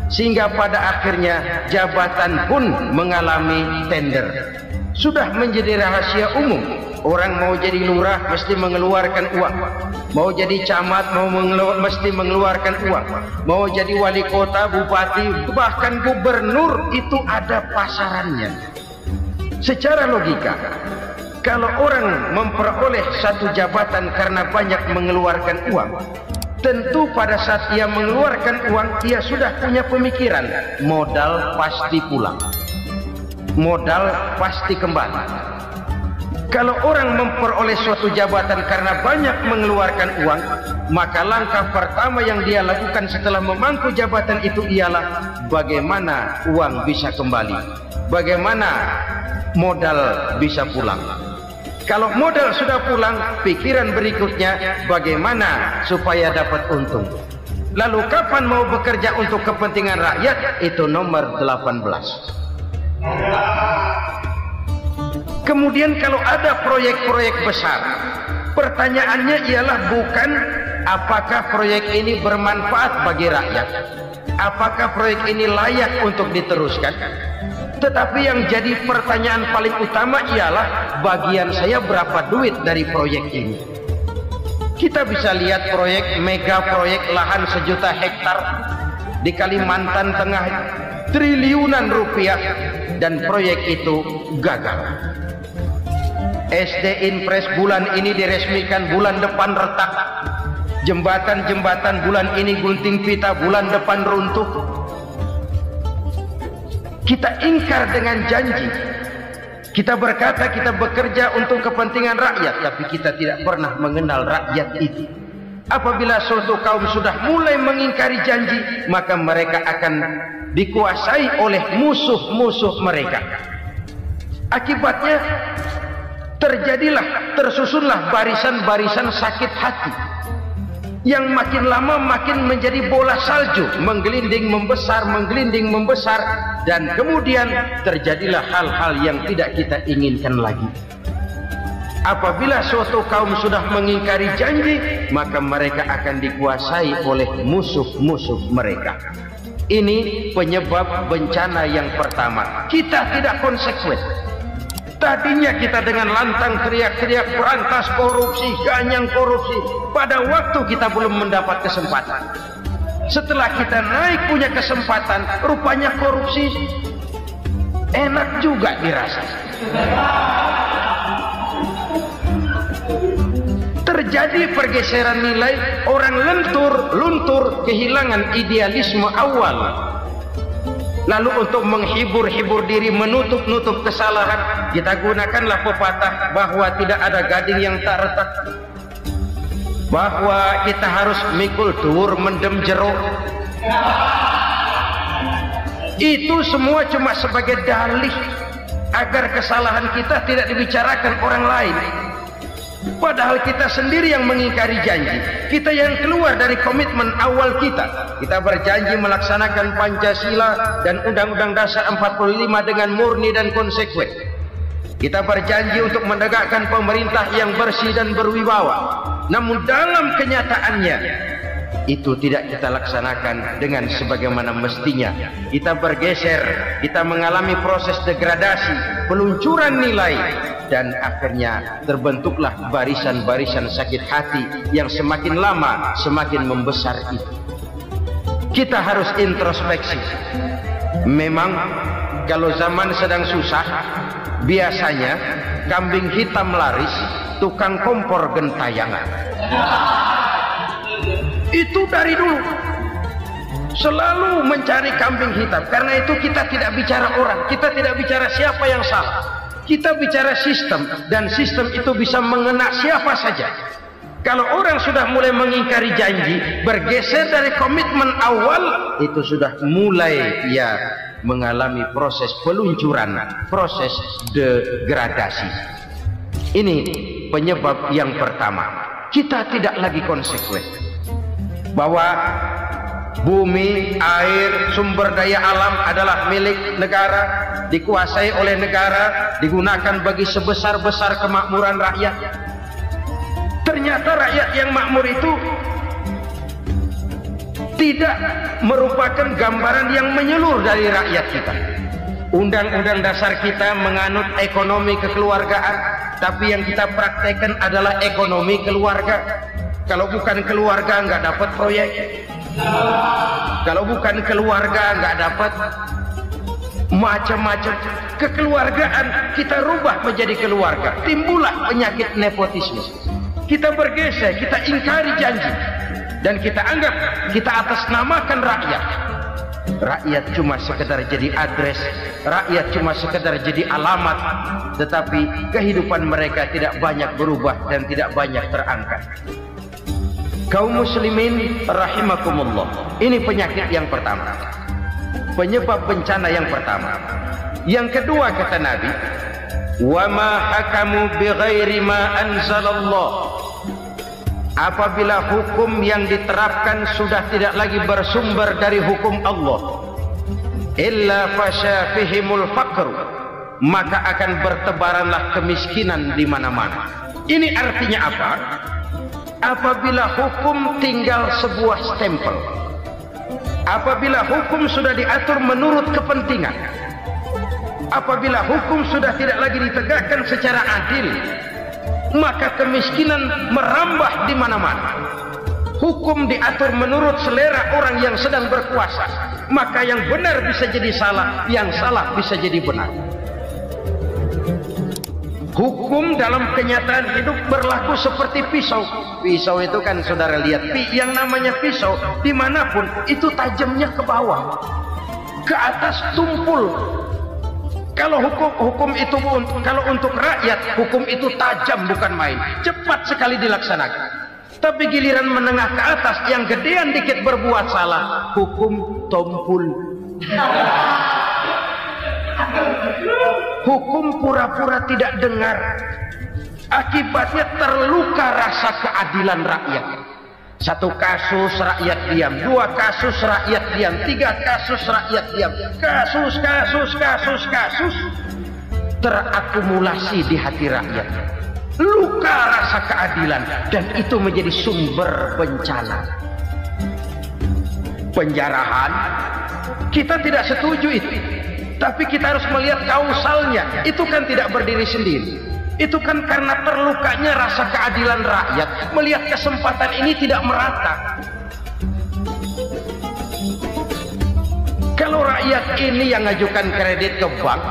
sehingga pada akhirnya jabatan pun mengalami tender. Sudah menjadi rahasia umum, orang mau jadi lurah mesti mengeluarkan uang, mau jadi camat mesti mengeluarkan uang, mau jadi wali kota, bupati, bahkan gubernur, itu ada pasarannya. Secara logika, kalau orang memperoleh satu jabatan karena banyak mengeluarkan uang, tentu pada saat ia mengeluarkan uang, ia sudah punya pemikiran, modal pasti pulang, modal pasti kembali. Kalau orang memperoleh suatu jabatan karena banyak mengeluarkan uang, maka langkah pertama yang dia lakukan setelah memangku jabatan itu ialah bagaimana uang bisa kembali, bagaimana modal bisa pulang. Kalau modal sudah pulang, pikiran berikutnya bagaimana supaya dapat untung. Lalu kapan mau bekerja untuk kepentingan rakyat? Itu nomor 18. Kemudian kalau ada proyek-proyek besar, pertanyaannya ialah bukan apakah proyek ini bermanfaat bagi rakyat, apakah proyek ini layak untuk diteruskan, tetapi yang jadi pertanyaan paling utama ialah bagian saya berapa duit dari proyek ini. Kita bisa lihat proyek, mega proyek lahan 1 juta hektar di Kalimantan Tengah, triliunan rupiah, dan proyek itu gagal. SD Impres bulan ini diresmikan, bulan depan retak. Jembatan-jembatan bulan ini gunting pita, bulan depan runtuh. Kita ingkar dengan janji. Kita berkata kita bekerja untuk kepentingan rakyat, tapi kita tidak pernah mengenal rakyat itu. Apabila suatu kaum sudah mulai mengingkari janji, maka mereka akan dikuasai oleh musuh-musuh mereka. Akibatnya tersusunlah barisan-barisan sakit hati yang makin lama makin menjadi bola salju, menggelinding membesar, dan kemudian terjadilah hal-hal yang tidak kita inginkan lagi. Apabila suatu kaum sudah mengingkari janji, maka mereka akan dikuasai oleh musuh-musuh mereka. Ini penyebab bencana yang pertama. Kita tidak konsekuen. Tadinya kita dengan lantang teriak-teriak berantas korupsi, ganyang korupsi. Pada waktu kita belum mendapat kesempatan. Setelah kita naik punya kesempatan, rupanya korupsi enak juga dirasa. Terjadi pergeseran nilai, orang luntur, kehilangan idealisme awal. Lalu untuk menghibur diri, menutup kesalahan, kita gunakanlah pepatah bahwa tidak ada gading yang tak retak, bahwa kita harus mikul dur mendem jeruk. Itu semua cuma sebagai dalih agar kesalahan kita tidak dibicarakan orang lain. Padahal kita sendiri yang mengingkari janji. Kita yang keluar dari komitmen awal kita. Kita berjanji melaksanakan Pancasila dan Undang-Undang Dasar 45 dengan murni dan konsekuen. Kita berjanji untuk menegakkan pemerintah yang bersih dan berwibawa. Namun dalam kenyataannya, itu tidak kita laksanakan dengan sebagaimana mestinya. Kita bergeser, kita mengalami proses degradasi, peluncuran nilai, dan akhirnya terbentuklah barisan-barisan sakit hati yang semakin lama semakin membesar itu. Kita harus introspeksi. Memang kalau zaman sedang susah, biasanya kambing hitam laris, tukang kompor gentayangan. Itu dari dulu selalu mencari kambing hitam. Karena itu kita tidak bicara orang, kita tidak bicara siapa yang salah, kita bicara sistem, dan sistem itu bisa mengena siapa saja. Kalau orang sudah mulai mengingkari janji, bergeser dari komitmen awal, itu sudah mulai ya mengalami proses peluncuran, proses degradasi. Ini penyebab yang pertama. Kita tidak lagi konsekuen bahwa bumi, air, sumber daya alam adalah milik negara, dikuasai oleh negara, digunakan bagi sebesar-besar kemakmuran rakyat. Ternyata rakyat yang makmur itu tidak merupakan gambaran yang menyeluruh dari rakyat kita. Undang-undang dasar kita menganut ekonomi kekeluargaan, tapi yang kita praktekkan adalah ekonomi keluarga. Kalau bukan keluarga nggak dapat proyek, kalau bukan keluarga nggak dapat macam-macam. Kekeluargaan kita rubah menjadi keluarga, timbullah penyakit nepotisme. Kita bergeser, kita ingkari janji, dan kita anggap kita atasnamakan rakyat. Rakyat cuma sekedar jadi adres, rakyat cuma sekedar jadi alamat, tetapi kehidupan mereka tidak banyak berubah dan tidak banyak terangkat. Kaum muslimin rahimakumullah, ini penyakit yang pertama, penyebab bencana yang pertama. Yang kedua kata Nabi, wa ma hakamu bighairi ma anzalallah. Apabila hukum yang diterapkan sudah tidak lagi bersumber dari hukum Allah, illa fasya fihimul faqr, maka akan bertebaranlah kemiskinan di mana-mana. Ini artinya apa? Apabila hukum tinggal sebuah stempel, apabila hukum sudah diatur menurut kepentingan, apabila hukum sudah tidak lagi ditegakkan secara adil, maka kemiskinan merambah di mana-mana. Hukum diatur menurut selera orang yang sedang berkuasa, maka yang benar bisa jadi salah, yang salah bisa jadi benar. Hukum dalam kenyataan hidup berlaku seperti pisau. Pisau itu kan saudara lihat, yang namanya pisau dimanapun itu tajamnya ke bawah, ke atas tumpul. Kalau hukum itu, kalau untuk rakyat, hukum itu tajam bukan main, cepat sekali dilaksanakan. Tapi giliran menengah ke atas, yang gedean dikit berbuat salah, hukum tumpul. Hukum pura-pura tidak dengar, akibatnya terluka rasa keadilan rakyat. Satu kasus rakyat diam, dua kasus rakyat diam, tiga kasus rakyat diam, kasus terakumulasi di hati rakyat, luka rasa keadilan, dan itu menjadi sumber bencana. Penjarahan kita tidak setuju itu, tapi kita harus melihat kausalnya. Itu kan tidak berdiri sendiri, itu kan karena terlukanya rasa keadilan rakyat, melihat kesempatan ini tidak merata. Kalau rakyat ini yang ngajukan kredit ke bank,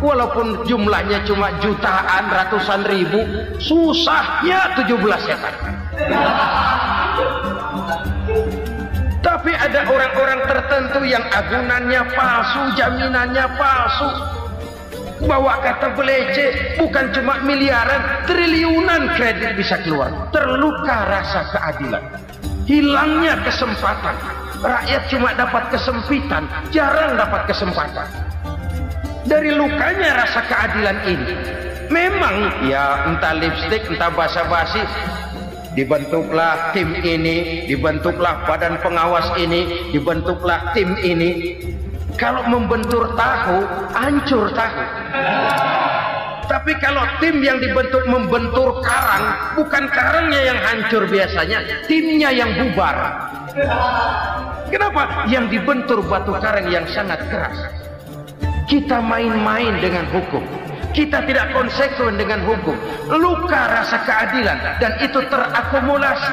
walaupun jumlahnya cuma jutaan, ratusan ribu, susahnya 17 setan. Tapi ada orang-orang tertentu yang agunannya palsu, jaminannya palsu, bawa kata belece, bukan cuma miliaran, triliunan kredit bisa keluar. Terluka rasa keadilan, hilangnya kesempatan. Rakyat cuma dapat kesempitan, jarang dapat kesempatan. Dari lukanya rasa keadilan ini, memang ya entah lipstik, entah basa-basi, dibentuklah tim ini, dibentuklah badan pengawas ini, dibentuklah tim ini. Kalau membentur tahu, hancur tahu. Tapi kalau tim yang dibentuk membentur karang, bukan karangnya yang hancur biasanya, timnya yang bubar. Kenapa? Yang dibentur batu karang yang sangat keras. Kita main-main dengan hukum, kita tidak konsekuen dengan hukum, luka rasa keadilan, dan itu terakumulasi.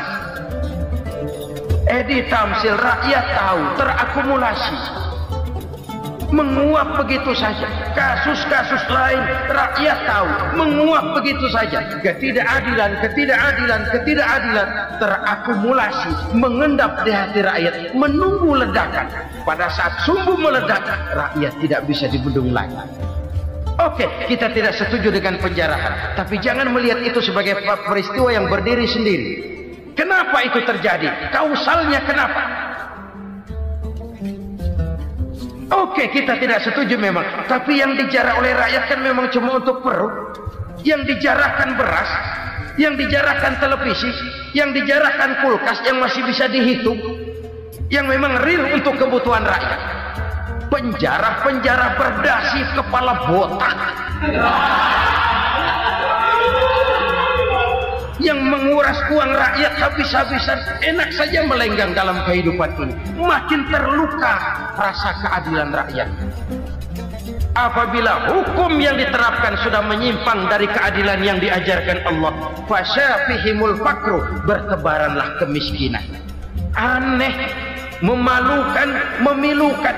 Edi Tamsil, rakyat tahu, terakumulasi, menguap begitu saja. Kasus-kasus lain rakyat tahu, menguap begitu saja. Ketidakadilan terakumulasi, mengendap di hati rakyat, menunggu ledakan. Pada saat sumbu meledak, rakyat tidak bisa dibendung lagi. Oke, kita tidak setuju dengan penjarahan, tapi jangan melihat itu sebagai peristiwa yang berdiri sendiri. Kenapa itu terjadi? Kausalnya kenapa? Oke, kita tidak setuju memang, tapi yang dijarah oleh rakyat kan memang cuma untuk perut. Yang dijarahkan beras, yang dijarahkan televisi, yang dijarahkan kulkas yang masih bisa dihitung, yang memang real untuk kebutuhan rakyat. Penjara-penjara berdasi kepala botak yang menguras uang rakyat habis-habisan, enak saja melenggang dalam kehidupan ini. Makin terluka rasa keadilan rakyat. Apabila hukum yang diterapkan sudah menyimpang dari keadilan yang diajarkan Allah, fasyafihimul fakru, bertebaranlah kemiskinan. Aneh, memalukan, memilukan.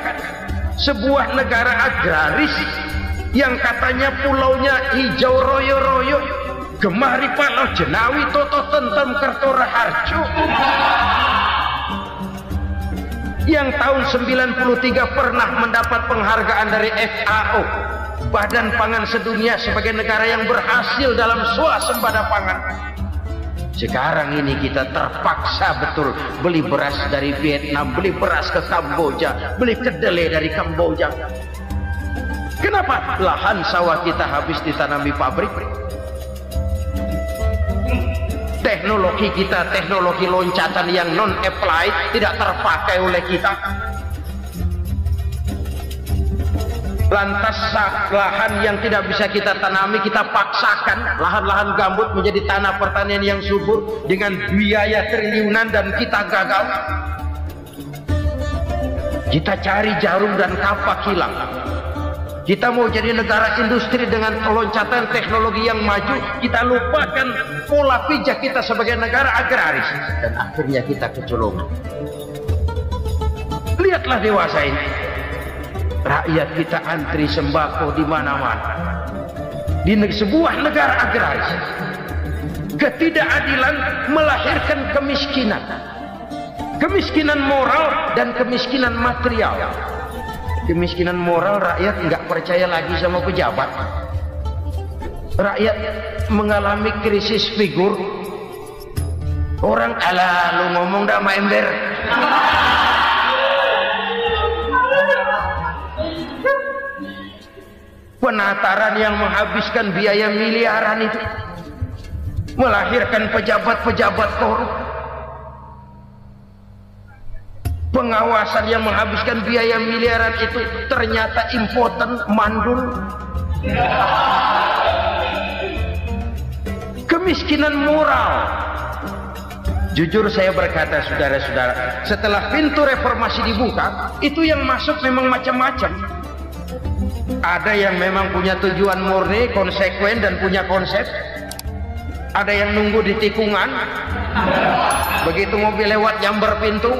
Sebuah negara agraris yang katanya pulaunya hijau royo-royo, Gemah Ripalau, Jenawi, Toto, Tentem, Kertoraharjo, yang tahun 93 pernah mendapat penghargaan dari FAO, Badan Pangan Sedunia, sebagai negara yang berhasil dalam swasembada pangan. Sekarang ini kita terpaksa betul beli beras dari Vietnam, beli beras ke Kamboja, beli kedelai dari Kamboja. Kenapa? Lahan sawah kita habis ditanami pabrik. Teknologi kita, teknologi loncatan yang non-applied, tidak terpakai oleh kita. Lantas lahan yang tidak bisa kita tanami, kita paksakan lahan-lahan gambut menjadi tanah pertanian yang subur dengan biaya triliunan, dan kita gagal. Kita cari jarum dan kapak hilang. Kita mau jadi negara industri dengan loncatan teknologi yang maju, kita lupakan pola pijak kita sebagai negara agraris, dan akhirnya kita kecolongan. Lihatlah dewasa ini, rakyat kita antri sembako di mana-mana. Di sebuah negara agraris, ketidakadilan melahirkan kemiskinan, kemiskinan moral dan kemiskinan material. Kemiskinan moral, rakyat nggak percaya lagi sama pejabat. Rakyat mengalami krisis figur. Orang, alah lu ngomong dah sama ember. Penataran yang menghabiskan biaya miliaran itu melahirkan pejabat-pejabat korup. Pengawasan yang menghabiskan biaya miliaran itu ternyata impoten, mandul. Kemiskinan moral. Jujur saya berkata, saudara-saudara, setelah pintu reformasi dibuka, itu yang masuk memang macam-macam. Ada yang memang punya tujuan murni, konsekuen, dan punya konsep. Ada yang nunggu di tikungan, begitu mobil lewat nyamber pintu,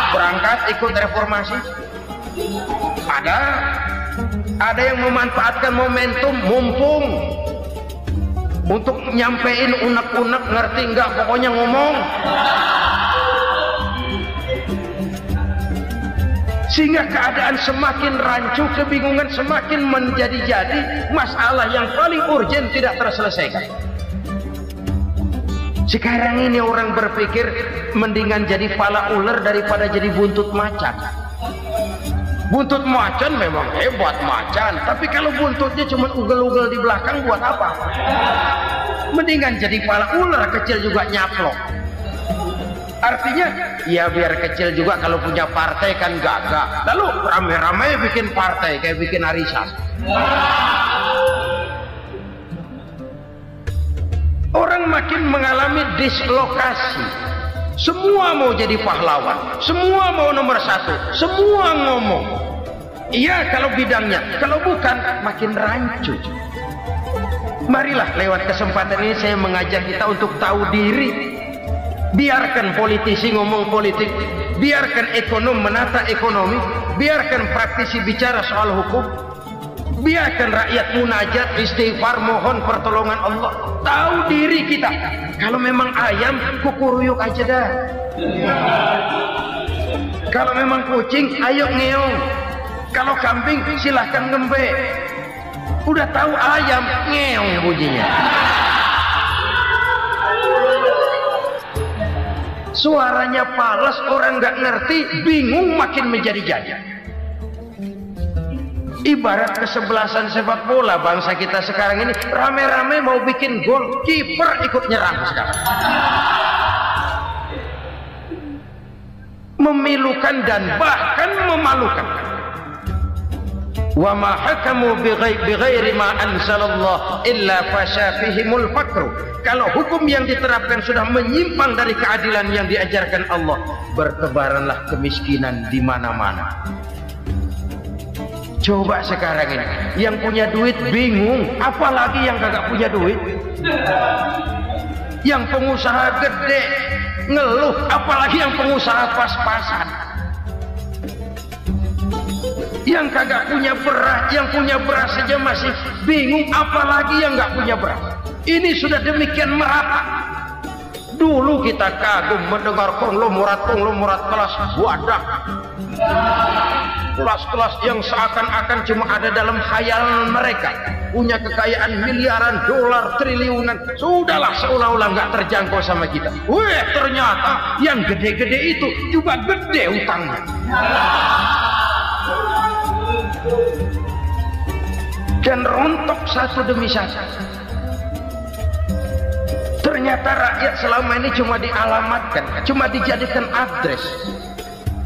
berangkat ikut reformasi. Ada yang memanfaatkan momentum, mumpung, untuk nyampein unek-unek, ngerti nggak, pokoknya ngomong. Sehingga keadaan semakin rancu, kebingungan semakin menjadi-jadi, masalah yang paling urgent tidak terselesaikan. Sekarang ini orang berpikir mendingan jadi pala ular daripada jadi buntut macan. Buntut macan memang hebat macan, tapi kalau buntutnya cuma ugel-ugel di belakang buat apa? Mendingan jadi pala ular, kecil juga nyaplok. Artinya ya biar kecil juga kalau punya partai kan gagah. Lalu rame-rame bikin partai kayak bikin arisan. Orang makin mengalami dislokasi, Semua mau jadi pahlawan, semua mau nomor satu, semua ngomong. Iya kalau bidangnya, kalau bukan makin rancu. Marilah lewat kesempatan ini saya mengajak kita untuk tahu diri. Biarkan politisi ngomong politik, biarkan ekonom menata ekonomi, biarkan praktisi bicara soal hukum, biarkan rakyat munajat, istighfar, mohon pertolongan Allah. Tahu diri kita. Kalau memang ayam, kukuruyuk aja dah. Kalau memang kucing, ayo ngeong. Kalau kambing, silahkan ngembe. Udah tahu ayam, ngeong bunyinya. Suaranya palas, orang nggak ngerti, bingung, makin menjadi-jadi. Ibarat kesebelasan sepak bola bangsa kita sekarang ini, rame-rame mau bikin gol, kiper ikut nyerang sekarang. Memilukan dan bahkan memalukan. Wa ma hakamu bighairi ma anzalallah illa fasha fihimul fakru. Kalau hukum yang diterapkan sudah menyimpang dari keadilan yang diajarkan Allah, bertebaranlah kemiskinan di mana-mana. Coba sekarang ini, yang punya duit bingung, apalagi yang kagak punya duit. Yang pengusaha gede ngeluh, apalagi yang pengusaha pas-pasan. Yang kagak punya beras, yang punya beras saja masih bingung, apalagi yang nggak punya beras. Ini sudah demikian merata. Dulu kita kagum mendengar konglomerat kelas wadah, kelas-kelas yang seakan-akan cuma ada dalam khayal mereka, punya kekayaan miliaran dolar, triliunan. Sudahlah, seolah-olah nggak terjangkau sama kita. Weh, ternyata yang gede-gede itu juga gede utangnya. Dan rontok satu demi satu. Ternyata rakyat selama ini cuma dialamatkan, cuma dijadikan address.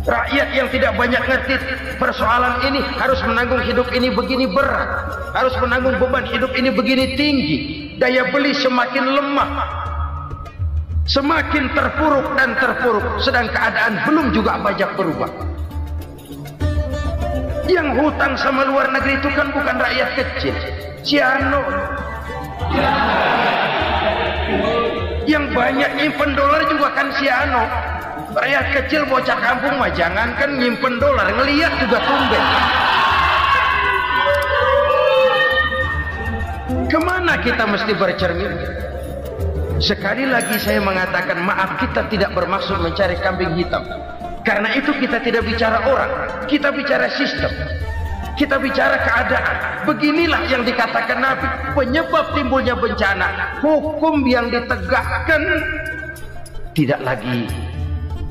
Rakyat yang tidak banyak ngerti persoalan ini harus menanggung hidup ini begini berat, harus menanggung beban hidup ini begini tinggi. Daya beli semakin lemah, semakin terpuruk dan terpuruk, sedang keadaan belum juga banyak berubah. Yang hutang sama luar negeri itu kan bukan rakyat kecil, Ciano. Yang banyak nyimpen dolar juga kan Ciano. Rakyat kecil bocah kampung mah jangankan nyimpen dolar, ngelihat juga tumben. Kemana kita mesti bercermin? Sekali lagi saya mengatakan maaf, kita tidak bermaksud mencari kambing hitam. Karena itu kita tidak bicara orang, kita bicara sistem, kita bicara keadaan. Beginilah yang dikatakan Nabi, penyebab timbulnya bencana, hukum yang ditegakkan tidak lagi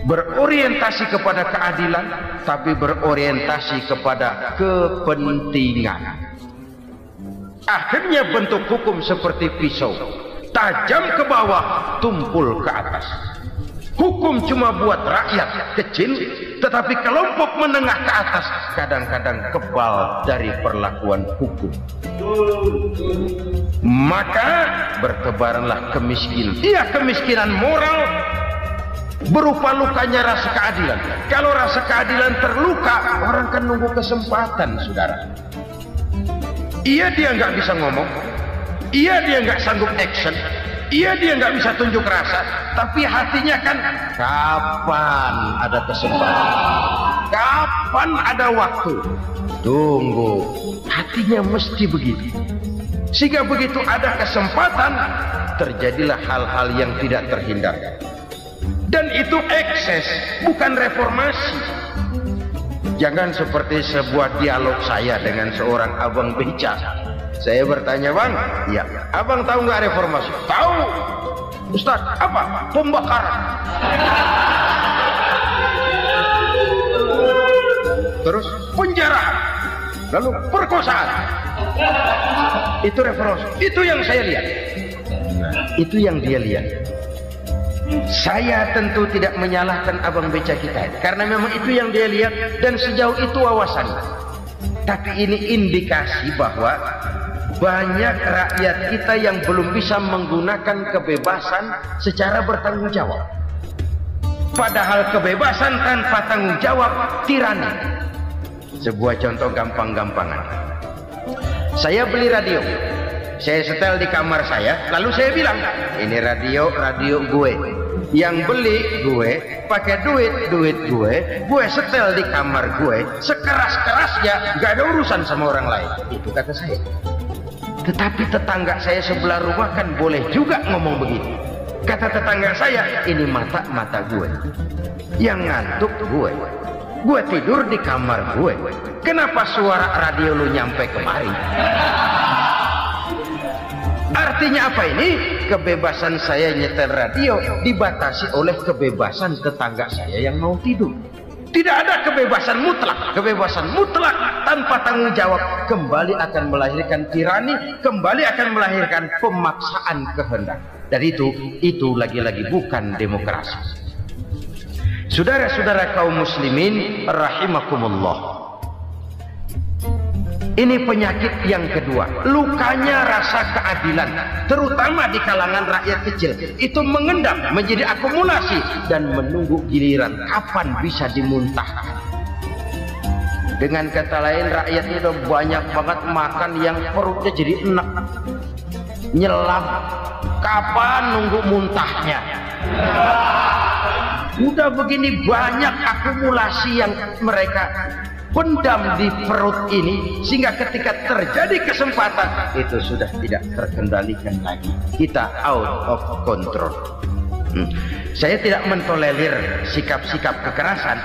berorientasi kepada keadilan, tapi berorientasi kepada kepentingan. Akhirnya bentuk hukum seperti pisau, tajam ke bawah, tumpul ke atas. Hukum cuma buat rakyat kecil, tetapi kelompok menengah ke atas kadang-kadang kebal dari perlakuan hukum. Maka bertebaranlah kemiskinan. Iya, kemiskinan moral berupa lukanya rasa keadilan. Kalau rasa keadilan terluka, orang kan nunggu kesempatan, saudara. Iya, dia nggak bisa ngomong. Iya, dia nggak sanggup action. Iya, dia nggak bisa tunjuk rasa, tapi hatinya kan kapan ada kesempatan, kapan ada waktu, tunggu. Hatinya mesti begitu. Sehingga begitu ada kesempatan, terjadilah hal-hal yang tidak terhindarkan. Dan itu ekses, bukan reformasi. Jangan seperti sebuah dialog saya dengan seorang abang beca. Saya bertanya, bang, ya, abang tahu nggak reformasi? Tahu. Ustaz, apa? Pembakaran. Terus penjarahan. Lalu perkosaan. Itu reformasi. Itu yang saya lihat. Itu yang dia lihat. Saya tentu tidak menyalahkan abang beca kita, karena memang itu yang dia lihat dan sejauh itu wawasannya. Tapi ini indikasi bahwa banyak rakyat kita yang belum bisa menggunakan kebebasan secara bertanggung jawab. Padahal kebebasan tanpa tanggung jawab tirani. Sebuah contoh gampang-gampangan. Saya beli radio, saya setel di kamar saya, lalu saya bilang, ini radio gue. Yang beli gue, pakai duit gue setel di kamar gue, sekeras-kerasnya, gak ada urusan sama orang lain. Itu kata saya. Tetapi tetangga saya sebelah rumah kan boleh juga ngomong begitu. Kata tetangga saya, ini mata gue, yang ngantuk gue tidur di kamar gue, kenapa suara radio lu nyampe kemari? Artinya apa ini? Kebebasan saya nyetel radio dibatasi oleh kebebasan tetangga saya yang mau tidur. Tidak ada kebebasan mutlak. Kebebasan mutlak tanpa tanggung jawab kembali akan melahirkan tirani, kembali akan melahirkan pemaksaan kehendak. Dan itu lagi-lagi bukan demokrasi. Saudara-saudara kaum muslimin rahimakumullah. Ini penyakit yang kedua, lukanya rasa keadilan, terutama di kalangan rakyat kecil. Itu mengendap menjadi akumulasi dan menunggu giliran kapan bisa dimuntahkan. Dengan kata lain, rakyat itu banyak banget makan yang perutnya jadi enak, nyelam. Kapan nunggu muntahnya? Udah begini banyak akumulasi yang mereka pendam di perut ini, sehingga ketika terjadi kesempatan itu sudah tidak terkendalikan lagi. Kita out of control. Saya tidak mentolerir sikap-sikap kekerasan.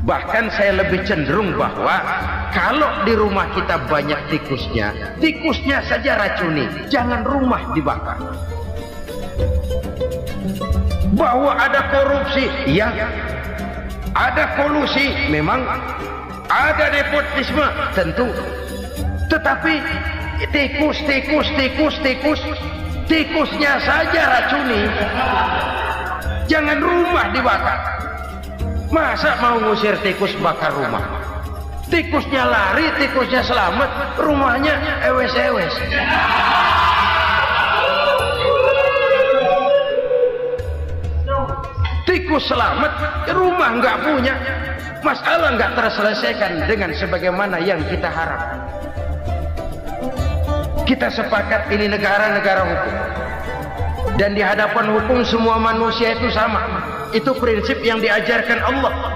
Bahkan saya lebih cenderung bahwa kalau di rumah kita banyak tikusnya saja racuni, jangan rumah dibakar. Bahwa ada korupsi, ya, ada kolusi, memang ada nepotisme, tentu. Tetapi tikusnya saja racuni, jangan rumah dibakar. Masa mau ngusir tikus bakar rumah? Tikusnya lari, tikusnya selamat, rumahnya ewes-ewes. Tikus selamat, rumah nggak punya, masalah nggak terselesaikan dengan sebagaimana yang kita harapkan. Kita sepakat ini negara hukum, dan di hadapan hukum semua manusia itu sama. Itu prinsip yang diajarkan Allah.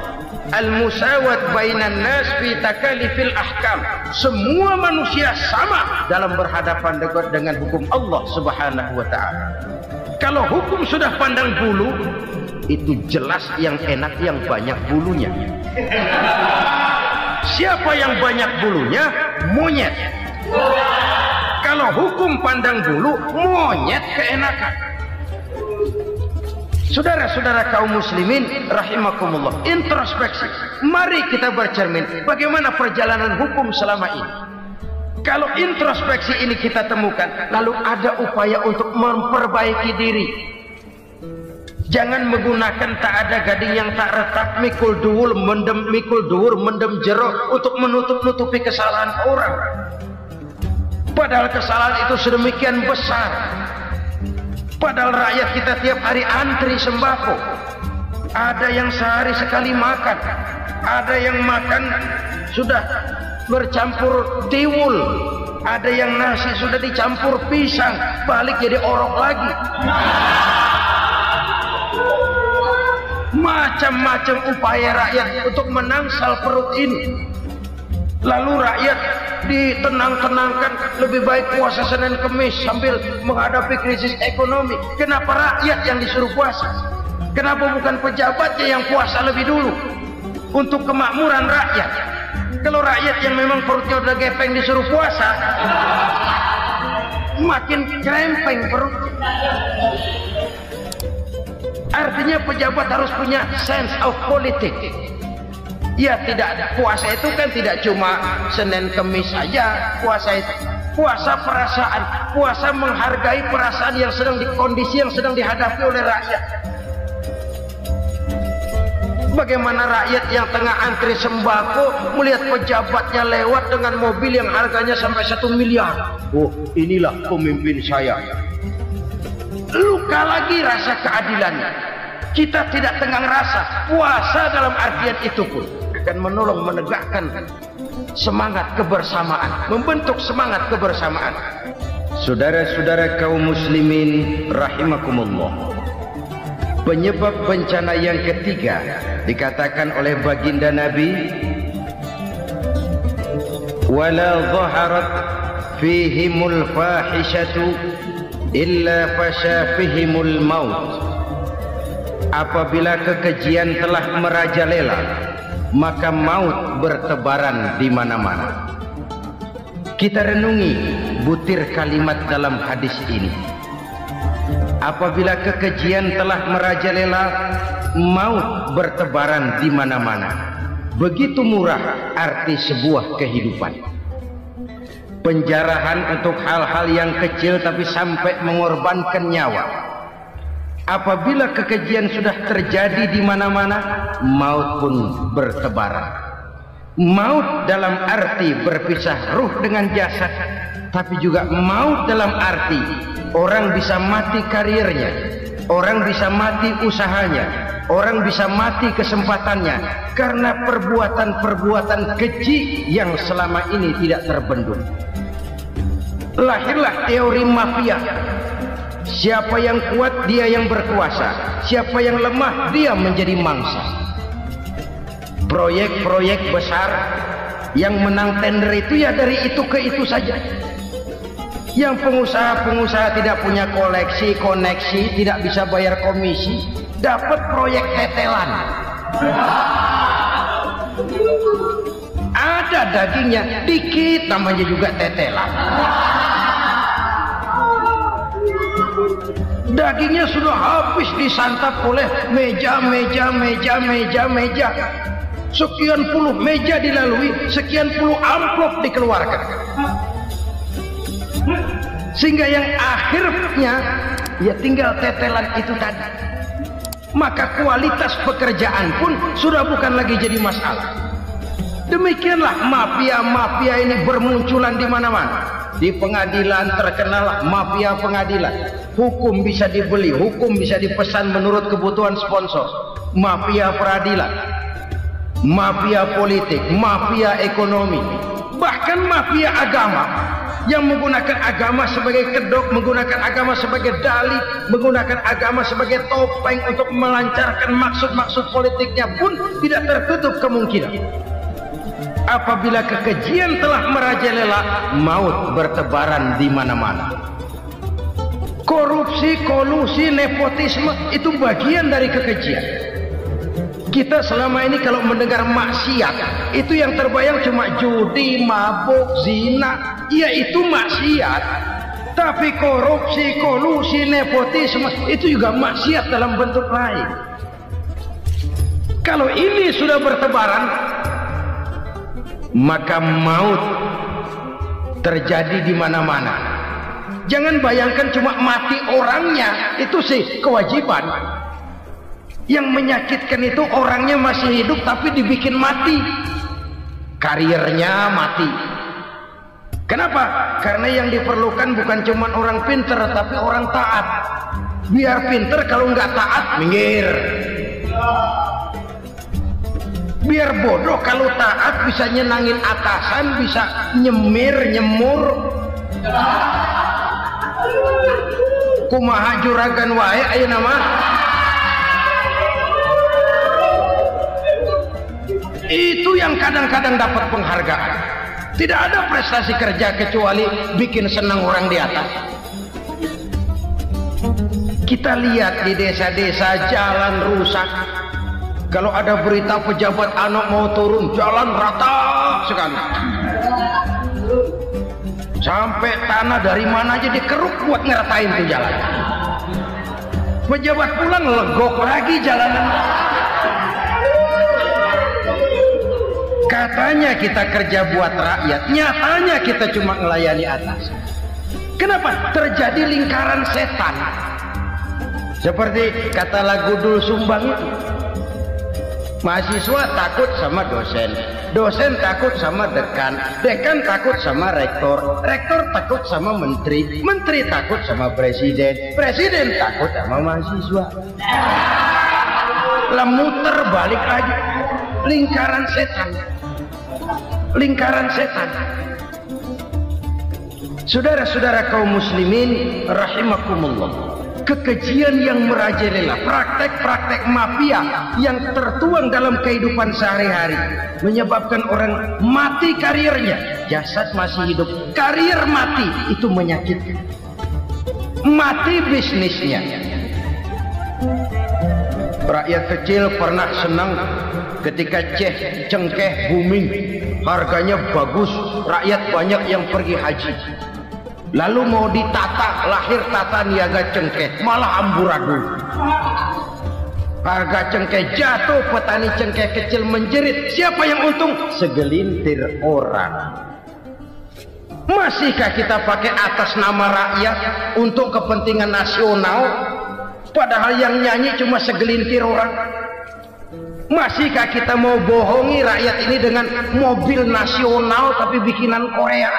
Al-musawat bainan nas fi takalifil ahkam. Semua manusia sama dalam berhadapan dengan hukum Allah Subhanahu wa taala. Kalau hukum sudah pandang bulu, itu jelas yang enak yang banyak bulunya. Siapa yang banyak bulunya? Monyet. Kalau hukum pandang bulu, monyet keenakan. Saudara-saudara kaum muslimin rahimakumullah, introspeksi. Mari kita bercermin bagaimana perjalanan hukum selama ini. Kalau introspeksi ini kita temukan, lalu ada upaya untuk memperbaiki diri. Jangan menggunakan tak ada gading yang tak retak, mikul dhuwur mendem jero untuk menutup-nutupi kesalahan orang. Padahal kesalahan itu sedemikian besar. Padahal rakyat kita tiap hari antri sembako. Ada yang sehari sekali makan, ada yang makan sudah bercampur tiwul, ada yang nasi sudah dicampur pisang, balik jadi orok lagi. Macam-macam upaya rakyat untuk menangsal perut ini. Lalu rakyat ditenang-tenangkan, lebih baik puasa Senin Kemis sambil menghadapi krisis ekonomi. Kenapa rakyat yang disuruh puasa? Kenapa bukan pejabatnya yang puasa lebih dulu untuk kemakmuran rakyat? Kalau rakyat yang memang perutnya udah gepeng disuruh puasa, makin krempeng perut. Artinya pejabat harus punya sense of politics. Ya, tidak, puasa itu kan tidak cuma Senin Kemis saja. Puasa itu puasa perasaan, puasa menghargai perasaan yang sedang kondisi yang sedang dihadapi oleh rakyat. Bagaimana rakyat yang tengah antri sembako melihat pejabatnya lewat dengan mobil yang harganya sampai 1 miliar. Oh, inilah pemimpin saya. Luka lagi rasa keadilannya. Kita tidak tenggang rasa. Puasa dalam artian itu pun akan menolong menegakkan semangat kebersamaan, membentuk semangat kebersamaan. Saudara-saudara kaum muslimin rahimakumullah, penyebab bencana yang ketiga dikatakan oleh baginda Nabi, wala dhaharat fihimul fahishatu illa fasha fihimul maut. Apabila kekejian telah merajalela, maka maut bertebaran di mana-mana. Kita renungi butir kalimat dalam hadis ini. Apabila kekejian telah merajalela, maut bertebaran di mana-mana. Begitu murah arti sebuah kehidupan. Penjarahan untuk hal-hal yang kecil tapi sampai mengorbankan nyawa. Apabila kekejian sudah terjadi di mana-mana, maut pun bertebaran. Maut dalam arti berpisah ruh dengan jasad, tapi juga maut dalam arti orang bisa mati karirnya, orang bisa mati usahanya, orang bisa mati kesempatannya karena perbuatan-perbuatan keji yang selama ini tidak terbendung. Lahirlah teori mafia. Siapa yang kuat dia yang berkuasa, siapa yang lemah dia menjadi mangsa. Proyek-proyek besar yang menang tender itu ya dari itu ke itu saja. Yang pengusaha-pengusaha tidak punya koneksi, tidak bisa bayar komisi, dapat proyek tetelan. Ada dagingnya dikit, namanya juga tetelan. Dagingnya sudah habis disantap oleh meja. Sekian puluh meja dilalui, sekian puluh amplop dikeluarkan. Sehingga yang akhirnya ya tinggal tetelan itu tadi. Maka kualitas pekerjaan pun sudah bukan lagi jadi masalah. Demikianlah mafia-mafia ini bermunculan di mana-mana. Di pengadilan terkenal mafia pengadilan. Hukum bisa dibeli, hukum bisa dipesan menurut kebutuhan sponsor. Mafia peradilan, mafia politik, mafia ekonomi, bahkan mafia agama yang menggunakan agama sebagai kedok, menggunakan agama sebagai dalih, menggunakan agama sebagai topeng untuk melancarkan maksud-maksud politiknya pun tidak tertutup kemungkinan. Apabila kekejian telah merajalela, maut bertebaran di mana-mana. Korupsi, kolusi, nepotisme itu bagian dari kekejian. Kita selama ini kalau mendengar maksiat, itu yang terbayang cuma judi, mabuk, zina. Ya itu maksiat. Tapi korupsi, kolusi, nepotisme itu juga maksiat dalam bentuk lain. Kalau ini sudah bertebaran, maka maut terjadi di mana-mana. Jangan bayangkan cuma mati orangnya, itu sih kewajiban. Yang menyakitkan itu orangnya masih hidup tapi dibikin mati, karirnya mati. Kenapa? Karena yang diperlukan bukan cuma orang pinter tapi orang taat. Biar pinter, kalau nggak taat minggir. Biar bodoh, kalau taat bisa nyenangin atasan, bisa nyemur. Kumaha juragan wae ayeuna nama. Itu yang kadang-kadang dapat penghargaan. Tidak ada prestasi kerja kecuali bikin senang orang di atas. Kita lihat di desa-desa jalan rusak. Kalau ada berita pejabat anak mau turun, jalan rata sekali. Sampai tanah dari mana aja dikeruk buat ngeratain tuh jalan. Pejabat pulang legok lagi jalanan. Katanya kita kerja buat rakyat, nyatanya kita cuma melayani atas. Kenapa? Terjadi lingkaran setan. Seperti kata lagu Dul Sumbang itu. Mahasiswa takut sama dosen, dosen takut sama dekan, dekan takut sama rektor, rektor takut sama menteri, menteri takut sama presiden, presiden takut sama mahasiswa. lah muter balik lagi. Lingkaran setan. Lingkaran setan. Saudara-saudara kaum muslimin rahimakumullah, kekejian yang merajalela, praktek-praktek mafia yang tertuang dalam kehidupan sehari-hari menyebabkan orang mati karirnya, jasad masih hidup, karir mati, itu menyakitkan. Mati bisnisnya. Rakyat kecil pernah senang ketika cengkeh booming, harganya bagus, rakyat banyak yang pergi haji. Lalu mau ditata, lahir tata niaga cengkeh, malah amburadul. Harga cengkeh jatuh, petani cengkeh kecil menjerit. Siapa yang untung? Segelintir orang. Masihkah kita pakai atas nama rakyat untuk kepentingan nasional, padahal yang nyanyi cuma segelintir orang? Masihkah kita mau bohongi rakyat ini dengan mobil nasional tapi bikinan Korea?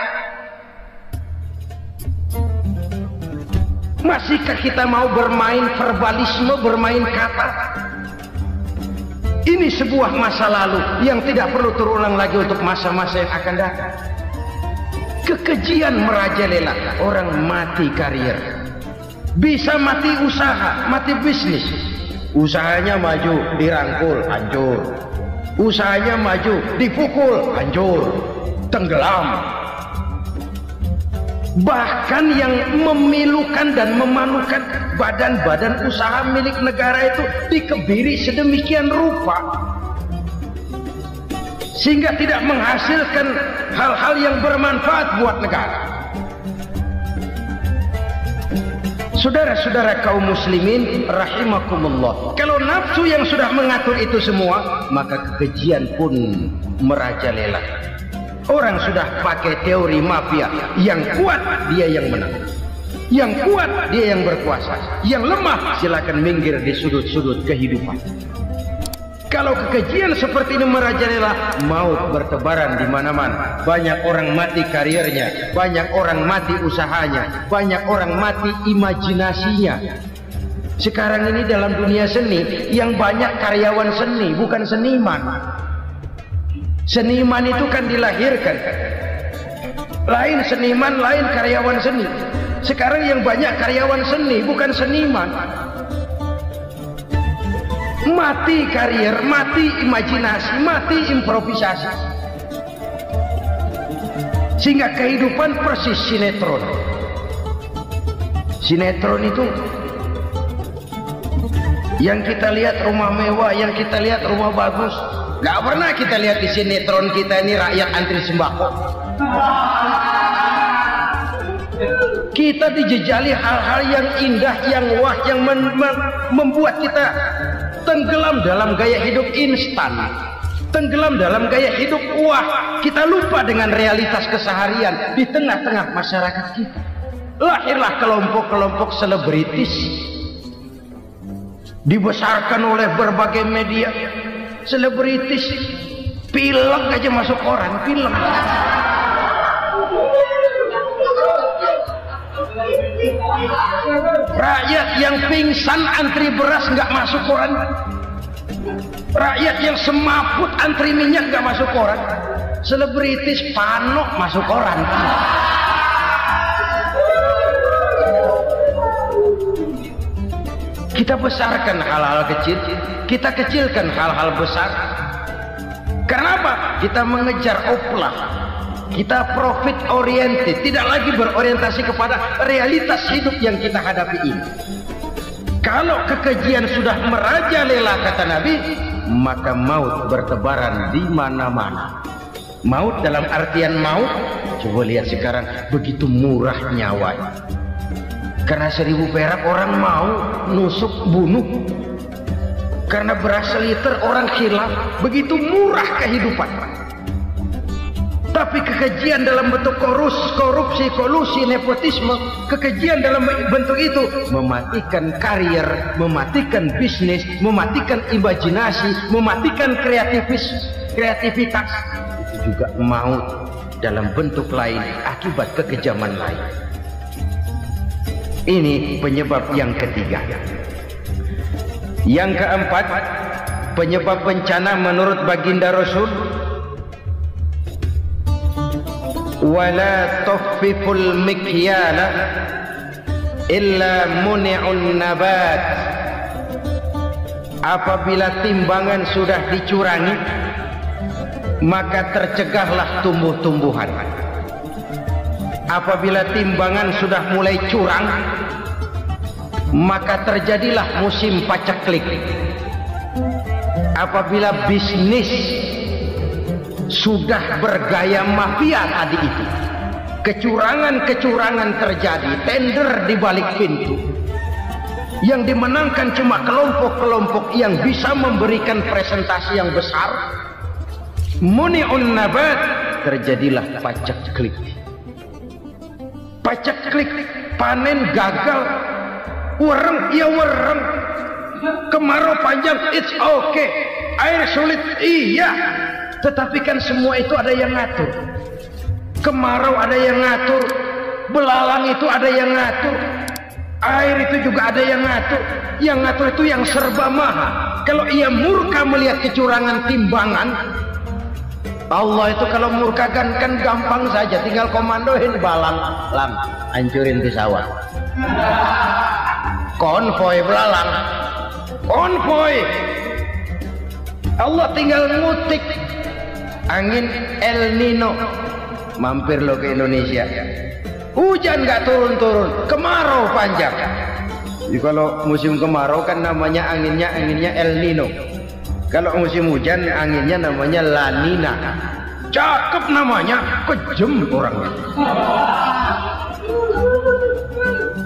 Masihkah kita mau bermain verbalisme, bermain kata? Ini sebuah masa lalu yang tidak perlu terulang lagi untuk masa-masa yang akan datang. Kekejian merajalela, orang mati karir. Bisa mati usaha, mati bisnis. Usahanya maju, dirangkul, hancur. Usahanya maju, dipukul, hancur, tenggelam. Bahkan yang memilukan dan memalukan badan-badan usaha milik negara itu dikebiri sedemikian rupa sehingga tidak menghasilkan hal-hal yang bermanfaat buat negara. Saudara-saudara kaum muslimin rahimakumullah, kalau nafsu yang sudah mengatur itu semua, maka kekejian pun merajalela. Orang sudah pakai teori mafia, yang kuat dia yang menang, yang kuat dia yang berkuasa, yang lemah silakan minggir di sudut-sudut kehidupan. Kalau kekejian seperti ini merajalela, maut bertebaran di mana-mana. Banyak orang mati karirnya, banyak orang mati usahanya, banyak orang mati imajinasinya. Sekarang ini dalam dunia seni yang banyak karyawan seni, bukan seniman. Seniman itu kan dilahirkan, lain seniman, lain karyawan seni. Sekarang yang banyak karyawan seni, bukan seniman. Mati karir, mati imajinasi, mati improvisasi. Sehingga kehidupan persis sinetron. Sinetron itu yang kita lihat rumah mewah, yang kita lihat rumah bagus. Gak pernah kita lihat di sinetron kita ini rakyat antri sembako. Kita dijejali hal-hal yang indah, yang wah, yang membuat kita tenggelam dalam gaya hidup instan, tenggelam dalam gaya hidup wah. Kita lupa dengan realitas keseharian di tengah-tengah masyarakat kita. Lahirlah kelompok-kelompok selebritis, dibesarkan oleh berbagai media. Selebritis pilek aja masuk koran, pilek. Rakyat yang pingsan antri beras nggak masuk koran. Rakyat yang semaput antri minyak nggak masuk koran. Selebritis panok masuk koran. Kita besarkan hal-hal kecil, kita kecilkan hal-hal besar. Karena apa? Kita mengejar oplah, kita profit oriented, tidak lagi berorientasi kepada realitas hidup yang kita hadapi ini. Kalau kekejian sudah merajalela, kata Nabi, maka maut bertebaran di mana-mana. Maut dalam artian maut, coba lihat sekarang begitu murah nyawanya. Karena 1000 perak orang mau nusuk bunuh. Karena beras seliter orang hilaf. Begitu murah kehidupan. Tapi kekejian dalam bentuk korupsi, kolusi, nepotisme, kekejian dalam bentuk itu mematikan karir, mematikan bisnis, mematikan imajinasi, mematikan kreativitas. Itu juga maut dalam bentuk lain akibat kekejaman lain. Ini penyebab yang ketiga. Yang keempat, penyebab bencana menurut baginda Rasul, wala tuffiful mikyala illa muni'un nabat. Apabila timbangan sudah dicurangi, maka tercegahlah tumbuh-tumbuhan. Apabila timbangan sudah mulai curang, maka terjadilah musim paceklik. Apabila bisnis sudah bergaya mafia tadi itu, kecurangan-kecurangan terjadi, tender di balik pintu, yang dimenangkan cuma kelompok-kelompok yang bisa memberikan presentasi yang besar, muni'un nabat, terjadilah paceklik. Paceklik, panen gagal, wereng, ya wereng, kemarau panjang, it's okay, air sulit, iya, tetapi kan semua itu ada yang ngatur. Kemarau ada yang ngatur, belalang itu ada yang ngatur, air itu juga ada yang ngatur. Yang ngatur itu yang serba maha. Kalau ia murka melihat kecurangan timbangan, Allah itu kalau murka kan gampang saja, tinggal komandoin balang, lam, hancurin pesawat. Konvoy belalang, konvoy. Allah tinggal ngutik angin El Nino, mampir lo ke Indonesia. Hujan nggak turun-turun, kemarau panjang. Jadi kalau musim kemarau kan namanya anginnya El Nino. Kalau musim hujan anginnya namanya La Nina. Cakep namanya, kejem orangnya.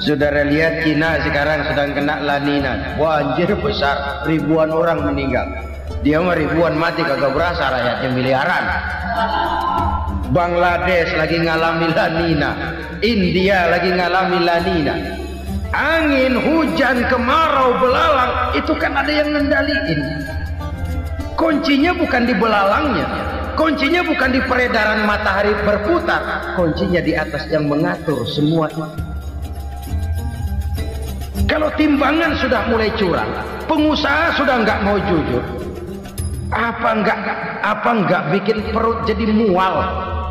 Saudara lihat Cina sekarang sedang kena La Nina, banjir besar, ribuan orang meninggal. Dia mah ribuan mati kagak berasa, rakyatnya miliaran. Bangladesh lagi ngalami La Nina, India lagi ngalami La Nina. Angin, hujan, kemarau, belalang itu kan ada yang ngendaliin. Kuncinya bukan di belalangnya, kuncinya bukan di peredaran matahari berputar, kuncinya di atas yang mengatur semua itu. Kalau timbangan sudah mulai curang, pengusaha sudah nggak mau jujur, apa enggak bikin perut jadi mual.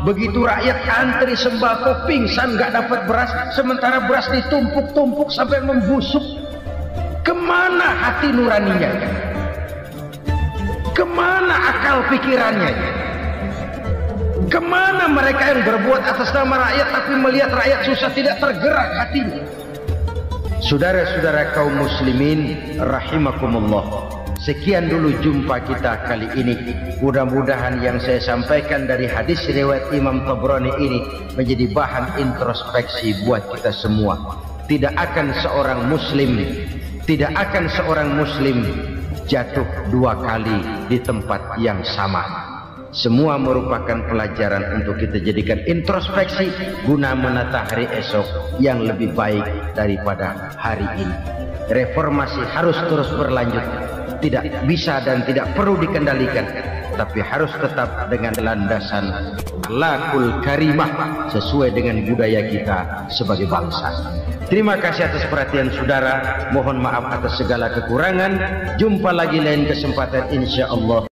Begitu rakyat antri sembako pingsan nggak dapat beras, sementara beras ditumpuk-tumpuk sampai membusuk. Kemana hati nuraninya? Kemana akal pikirannya? Kemana mereka yang berbuat atas nama rakyat tapi melihat rakyat susah tidak tergerak hatinya? Saudara-saudara kaum muslimin rahimakumullah, sekian dulu jumpa kita kali ini. Mudah-mudahan yang saya sampaikan dari hadis riwayat Imam Tabrani ini menjadi bahan introspeksi buat kita semua. Tidak akan seorang muslim jatuh dua kali di tempat yang sama. Semua merupakan pelajaran untuk kita jadikan introspeksi guna menata hari esok yang lebih baik daripada hari ini. Reformasi harus terus berlanjut, tidak bisa dan tidak perlu dikendalikan, tapi harus tetap dengan landasan akhlakul karimah sesuai dengan budaya kita sebagai bangsa. Terima kasih atas perhatian saudara, mohon maaf atas segala kekurangan. Jumpa lagi lain kesempatan insyaallah.